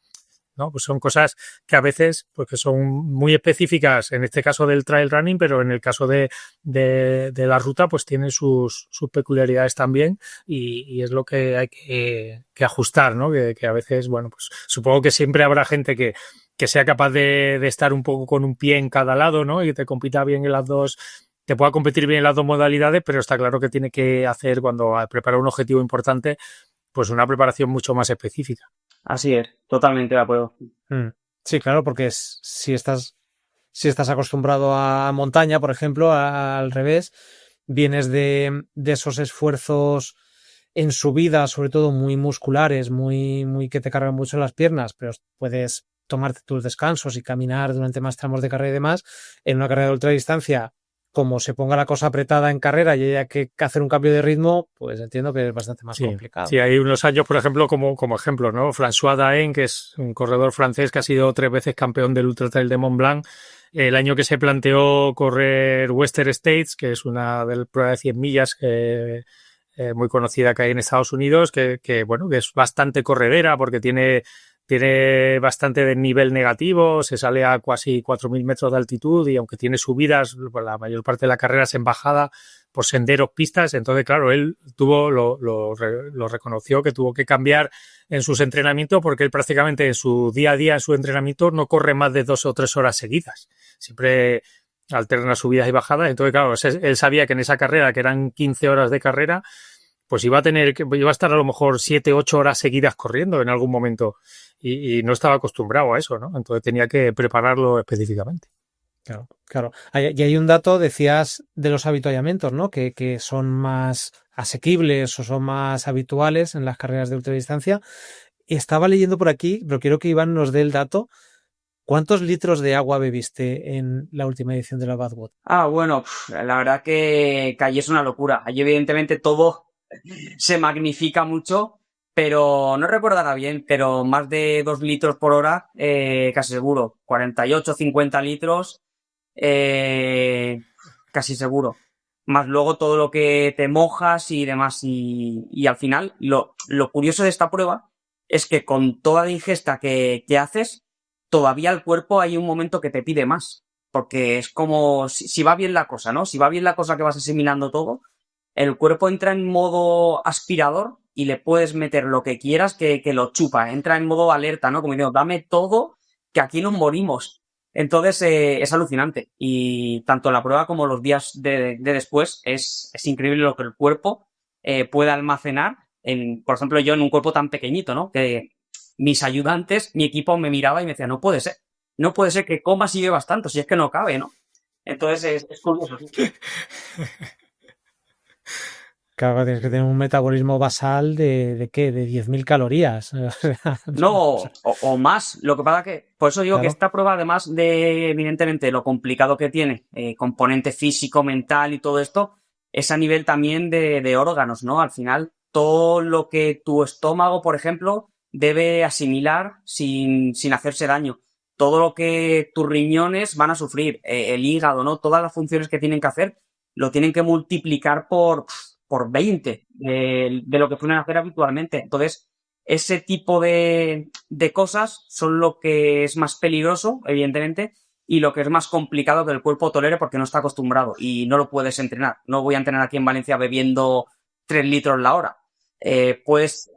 ¿no? Pues son cosas que a veces, pues que son muy específicas, en este caso del trail running, pero en el caso de la ruta, pues tiene sus peculiaridades también y es lo que hay que ajustar, ¿no? Que a veces, bueno, pues supongo que siempre habrá gente que sea capaz de estar un poco con un pie en cada lado, ¿no? Y que te compita bien en las dos, te pueda competir bien en las dos modalidades, pero está claro que tiene que hacer, cuando prepara un objetivo importante, pues una preparación mucho más específica. Así es, totalmente de acuerdo. Sí, claro, porque si estás acostumbrado a montaña, por ejemplo, al revés, vienes de esos esfuerzos en subida, sobre todo muy musculares, muy que te cargan mucho las piernas, pero puedes tomarte tus descansos y caminar durante más tramos de carrera y demás. En una carrera de ultradistancia, como se ponga la cosa apretada en carrera y haya que hacer un cambio de ritmo, pues entiendo que es bastante más complicado. Sí, hay unos años, por ejemplo, como ejemplo, ¿no? François Daen, que es un corredor francés que ha sido 3 veces campeón del Ultra Trail de Mont Blanc, el año que se planteó correr Western States, que es una de las pruebas de 100 millas muy conocida que hay en Estados Unidos, que es bastante corredera porque tiene bastante de nivel negativo, se sale a casi 4.000 metros de altitud y aunque tiene subidas, la mayor parte de la carrera es en bajada por senderos, pistas. Entonces, claro, él lo reconoció que tuvo que cambiar en sus entrenamientos porque él prácticamente en su día a día, en su entrenamiento, no corre más de 2 o 3 horas seguidas. Siempre alterna subidas y bajadas. Entonces, claro, él sabía que en esa carrera, que eran 15 horas de carrera, pues iba a estar a lo mejor 7, 8 horas seguidas corriendo en algún momento y no estaba acostumbrado a eso, ¿no? Entonces tenía que prepararlo específicamente. Claro. Y hay un dato, decías, de los avituallamientos, ¿no? Que son más asequibles o son más habituales en las carreras de ultradistancia. Estaba leyendo por aquí, pero quiero que Iván nos dé el dato. ¿Cuántos litros de agua bebiste en la última edición de la Badwood? Bueno, la verdad que allí es una locura. Allí evidentemente todo se magnifica mucho, pero no recordará bien, pero más de 2 litros por hora, casi seguro. 48, 50 litros, casi seguro. Más luego todo lo que te mojas y demás. Y al final, lo curioso de esta prueba es que con toda la ingesta que haces, todavía el cuerpo hay un momento que te pide más. Porque es como si va bien la cosa, ¿no? Si va bien la cosa que vas asimilando todo, el cuerpo entra en modo aspirador y le puedes meter lo que quieras que lo chupa. Entra en modo alerta, ¿no? Como diciendo, dame todo, que aquí nos morimos. Entonces es alucinante. Y tanto la prueba como los días de después es increíble lo que el cuerpo puede almacenar. Por ejemplo, yo en un cuerpo tan pequeñito, ¿no? Que mis ayudantes, mi equipo me miraba y me decía, no puede ser que comas y bebas tanto, si es que no cabe, ¿no? Entonces es curioso. Claro, tienes que tener un metabolismo basal ¿de qué? De 10.000 calorías. No, o más. Lo que pasa que, por eso digo que Claro. esta prueba, además de, evidentemente, lo complicado que tiene, componente físico, mental y todo esto, es a nivel también de órganos, ¿no? Al final, todo lo que tu estómago, por ejemplo, debe asimilar sin hacerse daño. Todo lo que tus riñones van a sufrir, el hígado, ¿no? Todas las funciones que tienen que hacer, lo tienen que multiplicar por 20 de lo que suelen hacer habitualmente. Entonces, ese tipo de cosas son lo que es más peligroso, evidentemente, y lo que es más complicado que el cuerpo tolere porque no está acostumbrado y no lo puedes entrenar. No voy a entrenar aquí en Valencia bebiendo 3 litros la hora. Pues,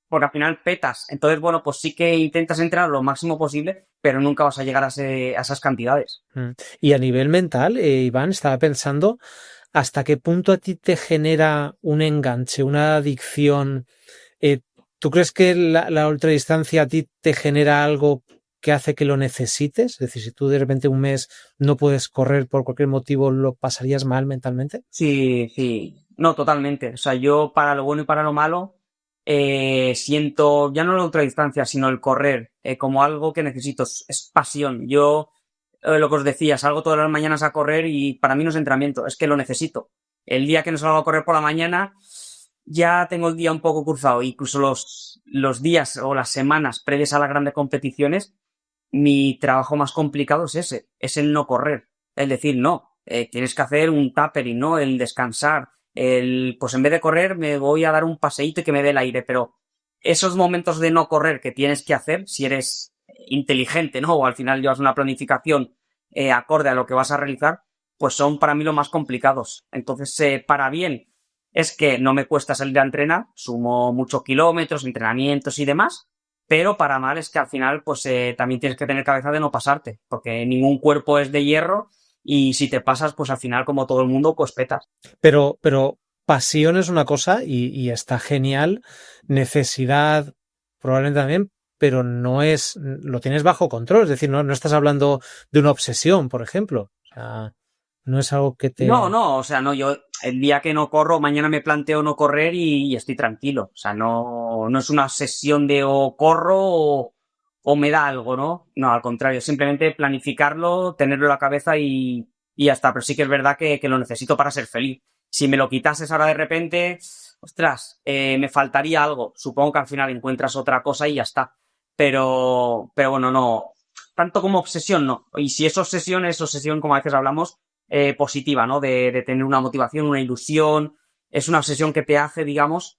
porque al final petas. Entonces, bueno, pues sí que intentas entrenar lo máximo posible, pero nunca vas a llegar a esas cantidades. Y a nivel mental, Iván, estaba pensando hasta qué punto a ti te genera un enganche, una adicción. ¿Tú crees que la ultradistancia a ti te genera algo que hace que lo necesites? Es decir, si tú de repente un mes no puedes correr por cualquier motivo, ¿lo pasarías mal mentalmente? Sí, sí. No, totalmente. O sea, yo para lo bueno y para lo malo siento ya no la ultradistancia, sino el correr como algo que necesito. Es pasión. Yo, lo que os decía, salgo todas las mañanas a correr y para mí no es entrenamiento, es que lo necesito. El día que no salgo a correr por la mañana, ya tengo el día un poco cruzado. Incluso los días o las semanas previas a las grandes competiciones, mi trabajo más complicado es ese, es el no correr. Es decir, no, tienes que hacer un tapering, ¿no? El descansar, pues en vez de correr me voy a dar un paseíto y que me dé el aire, pero esos momentos de no correr que tienes que hacer, si eres inteligente, ¿no? O al final llevas una planificación acorde a lo que vas a realizar, pues son para mí los más complicados. Entonces, para bien, es que no me cuesta salir a entrenar, sumo muchos kilómetros, entrenamientos y demás, pero para mal es que al final pues también tienes que tener cabeza de no pasarte, porque ningún cuerpo es de hierro y si te pasas pues al final como todo el mundo pues petas. Pero pasión es una cosa y está genial. Necesidad probablemente también, pero no es, lo tienes bajo control. Es decir, no estás hablando de una obsesión, por ejemplo. O sea, no es algo que te... No, o sea, no, yo el día que no corro, mañana me planteo no correr y estoy tranquilo. O sea, no es una obsesión de o corro o me da algo, ¿no? No, al contrario, simplemente planificarlo, tenerlo en la cabeza y ya está. Pero sí que es verdad que lo necesito para ser feliz. Si me lo quitases ahora de repente, ostras, me faltaría algo. Supongo que al final encuentras otra cosa y ya está. Pero bueno, no. Tanto como obsesión, no. Y si es obsesión, como a veces hablamos, positiva, ¿no? De tener una motivación, una ilusión. Es una obsesión que te hace, digamos,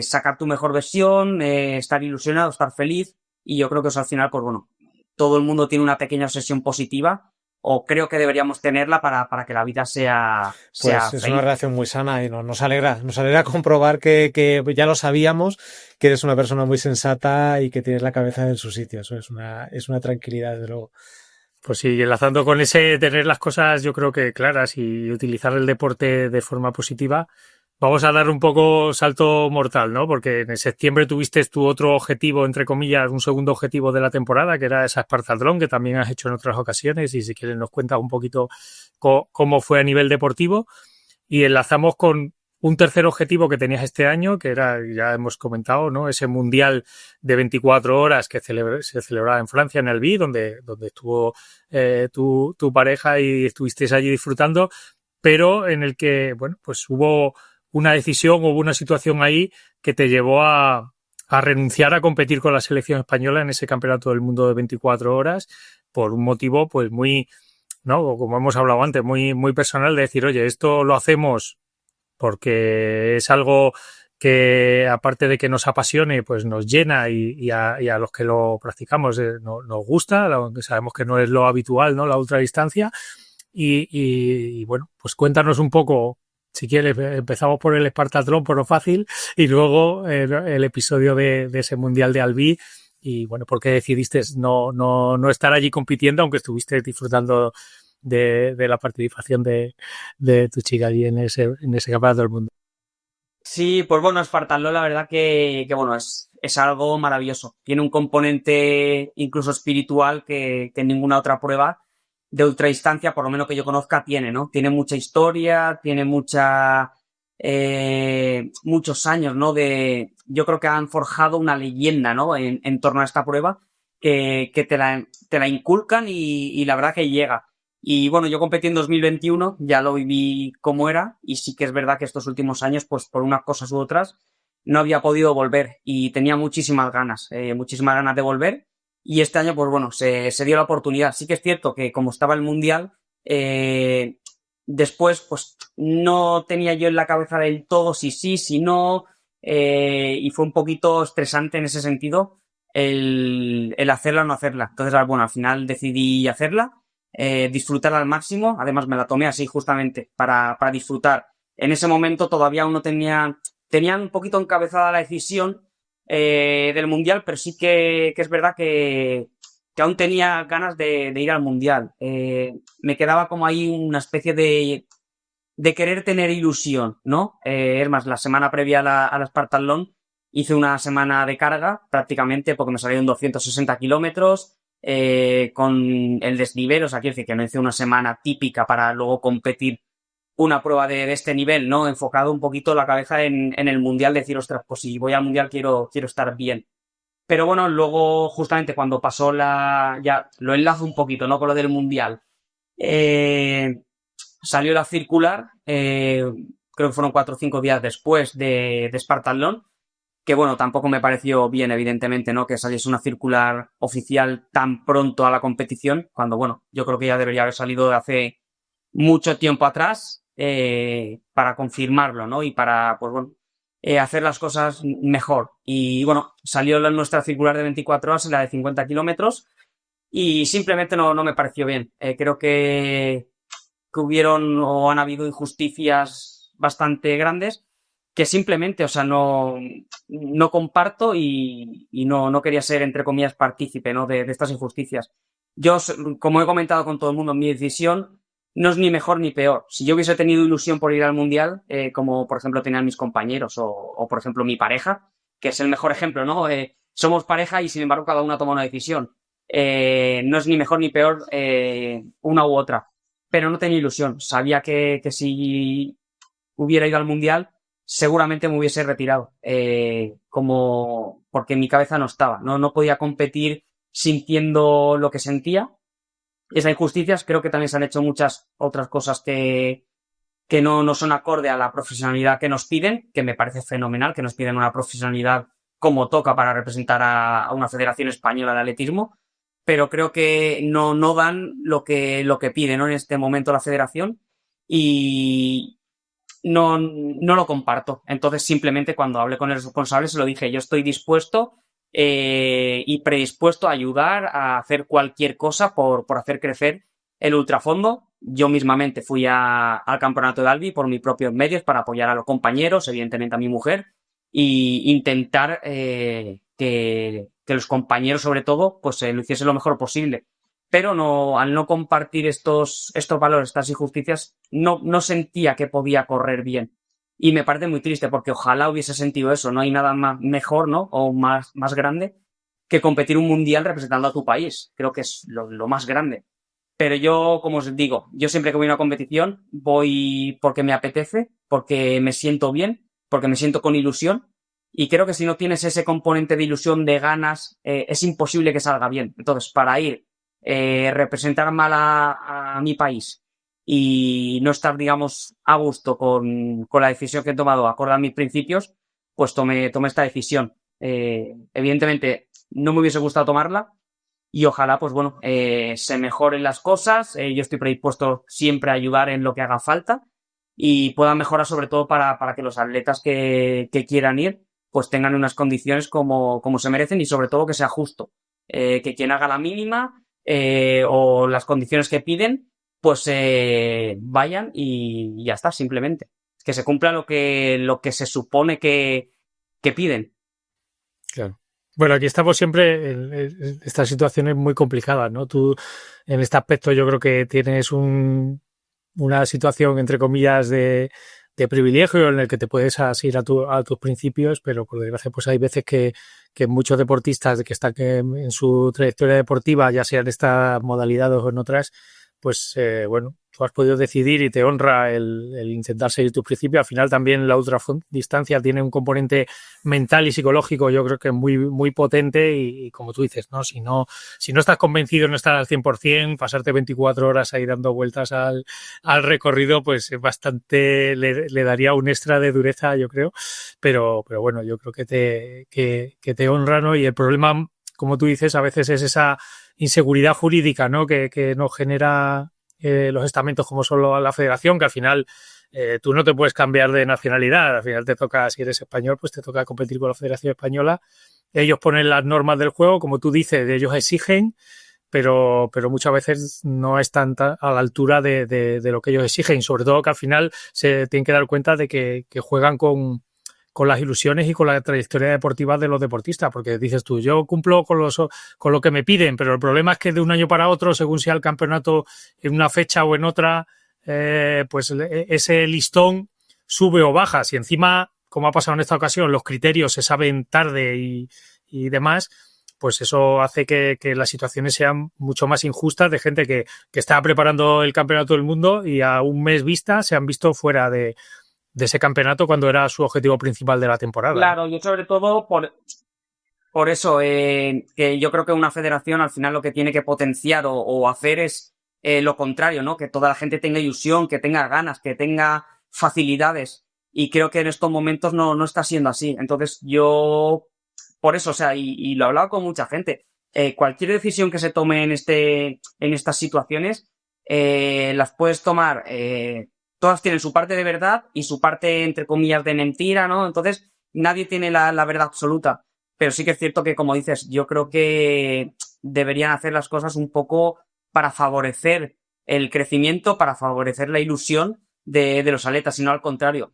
sacar tu mejor versión, estar ilusionado, estar feliz. Y yo creo que eso al final, pues bueno, todo el mundo tiene una pequeña obsesión positiva o creo que deberíamos tenerla para que la vida sea Pues es feliz. una relación muy sana y nos alegra comprobar que ya lo sabíamos, que eres una persona muy sensata y que tienes la cabeza en su sitio. Eso es una tranquilidad, desde luego. Pues sí, enlazando con ese tener las cosas yo creo que claras y utilizar el deporte de forma positiva, vamos a dar un poco salto mortal, ¿no? Porque en septiembre tuviste tu otro objetivo, entre comillas, un segundo objetivo de la temporada, que era esa Espartatlón, que también has hecho en otras ocasiones, y si quieres nos cuentas un poquito cómo fue a nivel deportivo. Y enlazamos con un tercer objetivo que tenías este año, que era, ya hemos comentado, ¿no? Ese mundial de 24 horas que se celebraba en Francia, en Albi, donde estuvo tu pareja y estuvisteis allí disfrutando, pero en el que, bueno, pues hubo una decisión, hubo una situación ahí que te llevó a renunciar a competir con la selección española en ese campeonato del mundo de 24 horas por un motivo, pues muy, ¿no? Como hemos hablado antes, muy, muy personal, de decir, oye, esto lo hacemos porque es algo que, aparte de que nos apasione, pues nos llena y a los que lo practicamos nos gusta, aunque sabemos que no es lo habitual, ¿no? La ultradistancia. Y bueno, pues cuéntanos un poco, si quieres, empezamos por el Espartatlón, por lo fácil, y luego el episodio de ese Mundial de Albi. Y bueno, ¿por qué decidiste no estar allí compitiendo, aunque estuviste disfrutando de la participación de tu chica allí en ese campeonato del mundo? Sí, pues bueno, Espartatlón la verdad que bueno, es algo maravilloso. Tiene un componente incluso espiritual que ninguna otra prueba de ultradistancia, por lo menos que yo conozca, tiene, ¿no? Tiene mucha historia, tiene mucha muchos años, ¿no? Yo creo que han forjado una leyenda, ¿no? En torno a esta prueba que te la inculcan y la verdad que llega. Y bueno, yo competí en 2021, ya lo viví como era, y sí que es verdad que estos últimos años, pues por unas cosas u otras, no había podido volver y tenía muchísimas ganas de volver. Y este año, pues bueno, se dio la oportunidad. Sí que es cierto que como estaba el Mundial, después, pues no tenía yo en la cabeza del todo si sí, si no, y fue un poquito estresante en ese sentido el hacerla o no hacerla. Entonces, bueno, al final decidí hacerla, disfrutarla al máximo. Además, me la tomé así justamente para disfrutar. En ese momento todavía aún no tenían un poquito encabezada la decisión del Mundial, pero sí que es verdad que aún tenía ganas de ir al Mundial. Me quedaba como ahí una especie de querer tener ilusión, ¿no? Es más, la semana previa a la Spartathlon hice una semana de carga prácticamente porque me salieron 260 kilómetros con el desnivel, o sea, quiero decir que no hice una semana típica para luego competir una prueba de este nivel, ¿no? Enfocado un poquito la cabeza en el Mundial, decir, ostras, pues si voy al Mundial quiero estar bien. Pero bueno, luego justamente cuando pasó ya lo enlazo un poquito, ¿no? Con lo del Mundial. Salió la circular, creo que fueron 4 o 5 días después de Spartathlon, que bueno, tampoco me pareció bien, evidentemente, ¿no? Que saliese una circular oficial tan pronto a la competición, cuando bueno, yo creo que ya debería haber salido de hace mucho tiempo atrás, para confirmarlo, ¿no? Y para, pues bueno, hacer las cosas mejor. Y bueno, salió nuestra circular de 24 horas y la de 50 kilómetros y simplemente no me pareció bien. Creo que hubieron o han habido injusticias bastante grandes que simplemente, o sea, no comparto y no quería ser, entre comillas, partícipe, ¿no? de estas injusticias. Yo, como he comentado con todo el mundo, mi decisión no es ni mejor ni peor. Si yo hubiese tenido ilusión por ir al Mundial, como por ejemplo tenían mis compañeros o por ejemplo mi pareja, que es el mejor ejemplo, ¿no? Somos pareja y sin embargo cada una toma una decisión. No es ni mejor ni peor una u otra. Pero no tenía ilusión. Sabía que si hubiera ido al Mundial, seguramente me hubiese retirado. Porque en mi cabeza no estaba. No podía competir sintiendo lo que sentía. Esas injusticias, creo que también se han hecho muchas otras cosas que no son acorde a la profesionalidad que nos piden, que me parece fenomenal, que nos piden una profesionalidad como toca para representar a una federación española de atletismo, pero creo que no dan lo que pide, ¿no? En este momento la federación y no lo comparto. Entonces simplemente cuando hablé con el responsable se lo dije, yo estoy dispuesto y predispuesto a ayudar a hacer cualquier cosa por hacer crecer el ultrafondo. Yo mismamente fui al campeonato de Albi por mis propios medios para apoyar a los compañeros, evidentemente a mi mujer, y intentar que los compañeros sobre todo pues lo hiciesen lo mejor posible. Pero al no compartir estos valores, estas injusticias, no sentía que podía correr bien. Y me parece muy triste porque ojalá hubiese sentido eso. No hay nada más mejor, ¿no? O más grande que competir un mundial representando a tu país. Creo que es lo más grande. Pero yo, como os digo, yo siempre que voy a una competición voy porque me apetece, porque me siento bien, porque me siento con ilusión. Y creo que si no tienes ese componente de ilusión, de ganas, es imposible que salga bien. Entonces, para ir, representar mal a mi país y no estar, digamos, a gusto con la decisión que he tomado acorde a mis principios, pues tomé esta decisión. Evidentemente, no me hubiese gustado tomarla y ojalá, pues bueno, se mejoren las cosas. Yo estoy predispuesto siempre a ayudar en lo que haga falta y pueda mejorar sobre todo para que los atletas que quieran ir, pues tengan unas condiciones como se merecen y sobre todo que sea justo. Que quien haga la mínima o las condiciones que piden, pues vayan y ya está, simplemente. Que se cumpla lo que se supone que piden. Claro. Bueno, aquí estamos siempre en estas situaciones muy complicadas, ¿no? Tú, en este aspecto, yo creo que tienes una situación, entre comillas, de privilegio en el que te puedes asir a tus principios, pero por desgracia, pues hay veces que muchos deportistas que están en su trayectoria deportiva, ya sea en esta modalidad o en otras, pues bueno, tú has podido decidir y te honra el intentar seguir tus principios. Al final también la ultradistancia tiene un componente mental y psicológico, yo creo que muy, muy potente y como tú dices, ¿no? Si no estás convencido, no estás al 100%, pasarte 24 horas ahí dando vueltas al recorrido, pues bastante le daría un extra de dureza, yo creo. Pero bueno, yo creo que te honra, ¿no? Y el problema, como tú dices, a veces es esa inseguridad jurídica, ¿no? Que nos genera los estamentos como son la federación, que al final tú no te puedes cambiar de nacionalidad, al final te toca, si eres español, pues te toca competir con la Federación Española. Ellos ponen las normas del juego, como tú dices, ellos exigen, pero muchas veces no están a la altura de lo que ellos exigen, sobre todo que al final se tienen que dar cuenta de que juegan con las ilusiones y con la trayectoria deportiva de los deportistas, porque dices tú, yo cumplo con lo que me piden, pero el problema es que de un año para otro, según sea el campeonato en una fecha o en otra, pues ese listón sube o baja. Si encima, como ha pasado en esta ocasión, los criterios se saben tarde y demás, pues eso hace que las situaciones sean mucho más injustas de gente que está preparando el campeonato del mundo y a un mes vista se han visto fuera de ese campeonato cuando era su objetivo principal de la temporada. Claro, yo sobre todo por eso, que yo creo que una federación al final lo que tiene que potenciar o hacer es lo contrario, ¿no? Que toda la gente tenga ilusión, que tenga ganas, que tenga facilidades. Y creo que en estos momentos no está siendo así. Entonces yo, por eso, o sea, y lo he hablado con mucha gente, cualquier decisión que se tome en estas situaciones, las puedes tomar, todas tienen su parte de verdad y su parte, entre comillas, de mentira, ¿no? Entonces, nadie tiene la verdad absoluta. Pero sí que es cierto que, como dices, yo creo que deberían hacer las cosas un poco para favorecer el crecimiento, para favorecer la ilusión de los atletas, y no al contrario.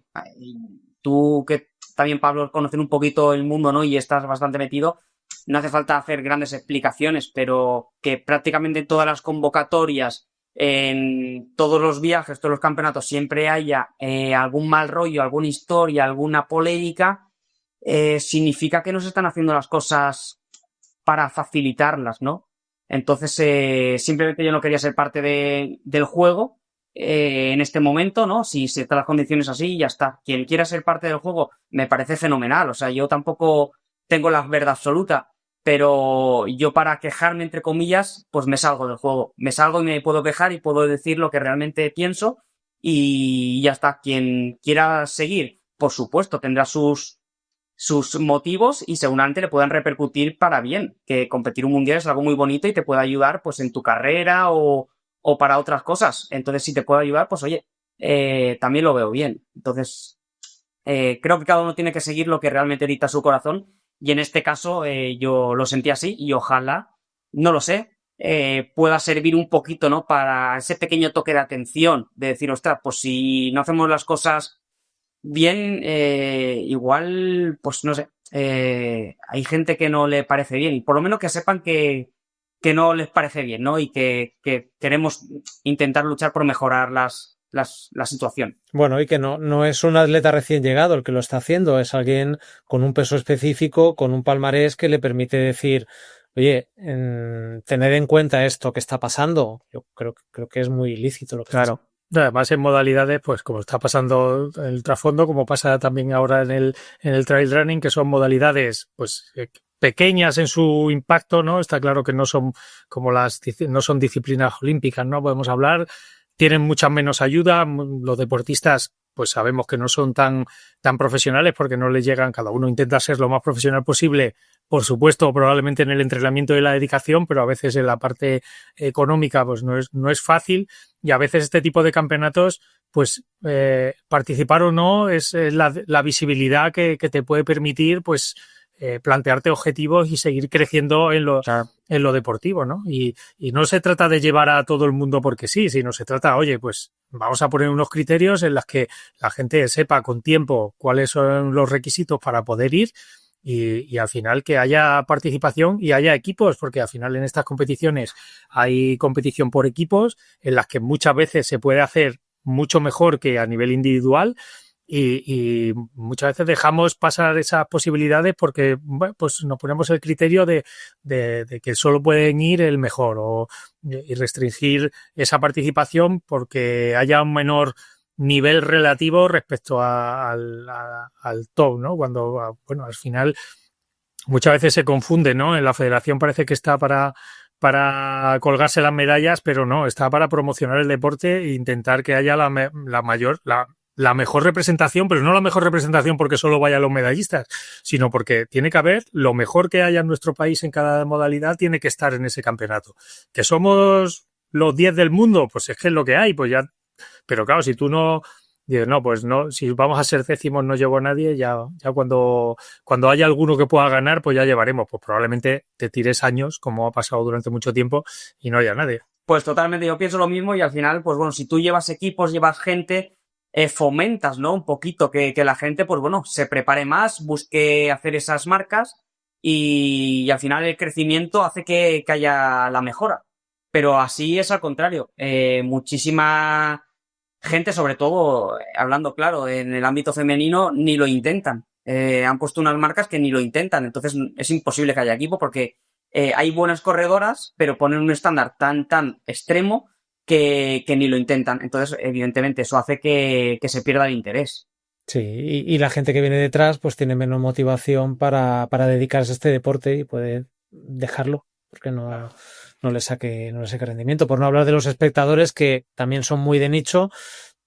Tú, que también, Pablo, conoces un poquito el mundo, ¿no? Y estás bastante metido, no hace falta hacer grandes explicaciones, pero que prácticamente en todas las convocatorias, en todos los viajes, todos los campeonatos, siempre haya algún mal rollo, alguna historia, alguna polémica, significa que no se están haciendo las cosas para facilitarlas, ¿no? Entonces, simplemente yo no quería ser parte del juego en este momento, ¿no? Si se dan las condiciones así, ya está. Quien quiera ser parte del juego me parece fenomenal. O sea, yo tampoco tengo la verdad absoluta, pero yo, para quejarme, entre comillas, pues me salgo del juego. Me salgo y me puedo quejar y puedo decir lo que realmente pienso y ya está. Quien quiera seguir, por supuesto, tendrá sus motivos y seguramente le puedan repercutir para bien. Que competir un mundial es algo muy bonito y te puede ayudar pues en tu carrera o para otras cosas. Entonces, si te puede ayudar, pues oye, también lo veo bien. Entonces, creo que cada uno tiene que seguir lo que realmente dicta su corazón. Y en este caso yo lo sentí así y ojalá, no lo sé, pueda servir un poquito, ¿no? Para ese pequeño toque de atención, de decir, ostras, pues si no hacemos las cosas bien, igual, pues no sé, hay gente que no le parece bien, y por lo menos que sepan que no les parece bien, ¿no? Y que queremos intentar luchar por mejorar la situación. Bueno, y que no es un atleta recién llegado el que lo está haciendo, es alguien con un peso específico, con un palmarés que le permite decir, oye, tener en cuenta esto que está pasando. Yo creo que es muy ilícito lo que claro. Además, en modalidades, pues como está pasando en el trasfondo, como pasa también ahora en el trail running, que son modalidades pues pequeñas en su impacto, ¿no? Está claro que no son como no son disciplinas olímpicas, ¿no? Podemos hablar, tienen mucha menos ayuda, los deportistas pues sabemos que no son tan profesionales porque no les llegan, cada uno intenta ser lo más profesional posible, por supuesto, probablemente en el entrenamiento y la dedicación, pero a veces en la parte económica pues no es fácil, y a veces este tipo de campeonatos, pues participar o no es la visibilidad que te puede permitir pues plantearte objetivos y seguir creciendo en lo deportivo, ¿no? Y no se trata de llevar a todo el mundo porque sí, sino se trata, oye, pues vamos a poner unos criterios en los que la gente sepa con tiempo cuáles son los requisitos para poder ir y al final que haya participación y haya equipos, porque al final en estas competiciones hay competición por equipos en las que muchas veces se puede hacer mucho mejor que a nivel individual. y muchas veces dejamos pasar esas posibilidades porque, bueno, pues nos ponemos el criterio de que solo pueden ir el mejor y restringir esa participación porque haya un menor nivel relativo respecto al top, ¿no? Cuando, bueno, al final muchas veces se confunde, ¿no? En la federación parece que está para colgarse las medallas, pero no, está para promocionar el deporte e intentar que haya la mejor representación, pero no la mejor representación porque solo vayan los medallistas, sino porque tiene que haber lo mejor que haya en nuestro país en cada modalidad, tiene que estar en ese campeonato. ¿Que somos los 10 del mundo? Pues es que es lo que hay, pues ya. Pero claro, si tú no dices, no, pues no, si vamos a ser décimos no llevo a nadie, ya cuando haya alguno que pueda ganar, pues ya llevaremos. Pues probablemente te tires años, como ha pasado durante mucho tiempo, y no haya nadie. Pues totalmente, yo pienso lo mismo y al final, pues bueno, si tú llevas equipos, llevas gente, fomentas, ¿no? Un poquito que la gente, pues bueno, se prepare más, busque hacer esas marcas y al final el crecimiento hace que haya la mejora. Pero así es al contrario. Muchísima gente, sobre todo, hablando claro, en el ámbito femenino, ni lo intentan. Han puesto unas marcas que ni lo intentan. Entonces es imposible que haya equipo porque hay buenas corredoras, pero ponen un estándar tan extremo que ni lo intentan. Entonces, evidentemente, eso hace que se pierda el interés. Sí, y la gente que viene detrás pues tiene menos motivación para dedicarse a este deporte y puede dejarlo porque no le saque rendimiento. Por no hablar de los espectadores que también son muy de nicho,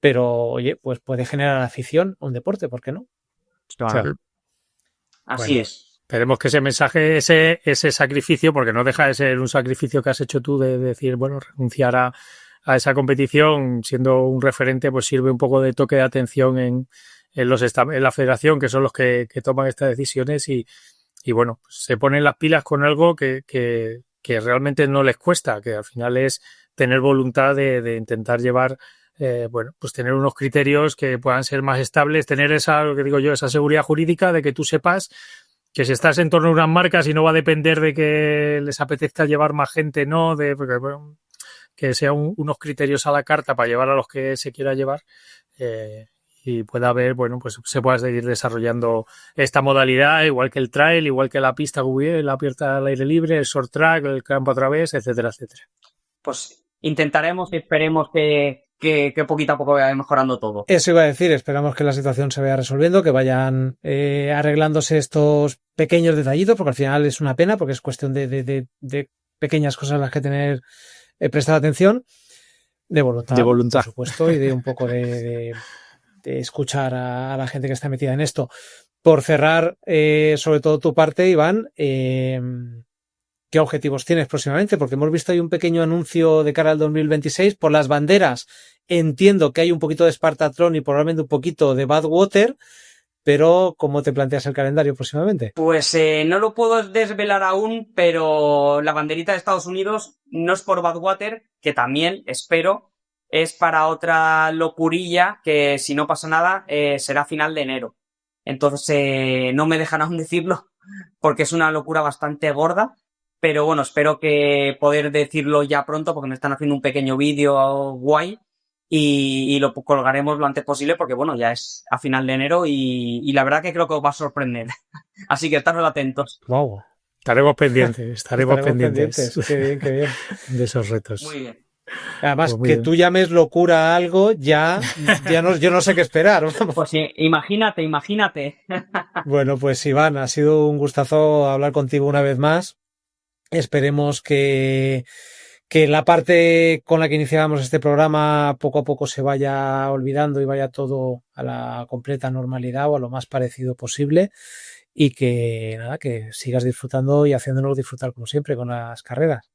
pero oye, pues puede generar afición a un deporte, ¿por qué no? Claro. Así Bueno, es. Esperemos que ese mensaje, ese sacrificio, porque no deja de ser un sacrificio que has hecho tú de decir, bueno, renunciar a esa competición siendo un referente, pues sirve un poco de toque de atención en la federación, que son los que toman estas decisiones y bueno, pues se ponen las pilas con algo que realmente no les cuesta, que al final es tener voluntad de intentar llevar, bueno, pues tener unos criterios que puedan ser más estables, tener lo que digo yo, esa seguridad jurídica de que tú sepas que si estás en torno a unas marcas y no va a depender de que les apetezca llevar más gente, no, porque, bueno, que sean unos criterios a la carta para llevar a los que se quiera llevar y pueda haber, bueno, pues se pueda seguir desarrollando esta modalidad, igual que el trail, igual que la pista la abierta al aire libre, el short track, el campo a través, etcétera, etcétera. Pues intentaremos y esperemos que poquito a poco vaya mejorando todo. Eso iba a decir, esperamos que la situación se vaya resolviendo, que vayan arreglándose estos pequeños detallitos, porque al final es una pena, porque es cuestión de pequeñas cosas a las que tener prestado atención, de voluntad, por supuesto, y de un poco de escuchar a la gente que está metida en esto. Por cerrar, sobre todo tu parte, Iván, ¿qué objetivos tienes próximamente? Porque hemos visto ahí un pequeño anuncio de cara al 2026 por las banderas. Entiendo que hay un poquito de Spartathlon y probablemente un poquito de Badwater, pero ¿cómo te planteas el calendario próximamente? Pues no lo puedo desvelar aún, pero la banderita de Estados Unidos no es por Badwater, que también espero, es para otra locurilla que si no pasa nada será final de enero. Entonces no me dejan aún decirlo porque es una locura bastante gorda. Pero bueno, espero que poder decirlo ya pronto porque me están haciendo un pequeño vídeo guay y lo colgaremos lo antes posible porque bueno, ya es a final de enero y la verdad que creo que os va a sorprender. Así que estaros atentos. Wow. Estaremos pendientes. Qué bien, qué bien. De esos retos. Muy bien. Además, pues muy que bien. tú llames locura a algo, yo no sé qué esperar. Pues sí, imagínate. Bueno, pues Iván, ha sido un gustazo hablar contigo una vez más. Esperemos que la parte con la que iniciábamos este programa poco a poco se vaya olvidando y vaya todo a la completa normalidad o a lo más parecido posible y que nada, que sigas disfrutando y haciéndonos disfrutar como siempre con las carreras.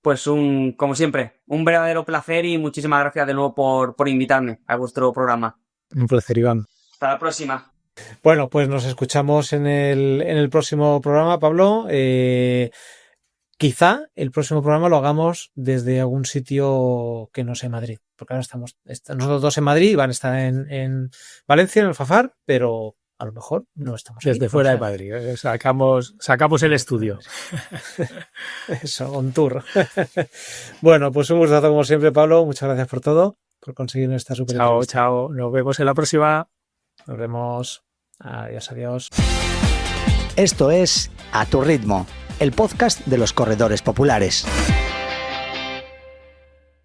Pues como siempre, un verdadero placer y muchísimas gracias de nuevo por invitarme a vuestro programa. Un placer, Iván. Hasta la próxima. Bueno, pues nos escuchamos en el próximo programa, Pablo. Quizá el próximo programa lo hagamos desde algún sitio que no sea Madrid, porque ahora estamos nosotros dos en Madrid, Iván está en Valencia, en el Fafar, pero a lo mejor no estamos desde aquí, fuera o sea, de Madrid. Sacamos el estudio. Eso, on tour. Bueno, pues un gustazo como siempre, Pablo. Muchas gracias por todo, por conseguir esta super Chao. Nos vemos en la próxima. Nos vemos. Adiós, adiós. Esto es A Tu Ritmo, el podcast de los corredores populares.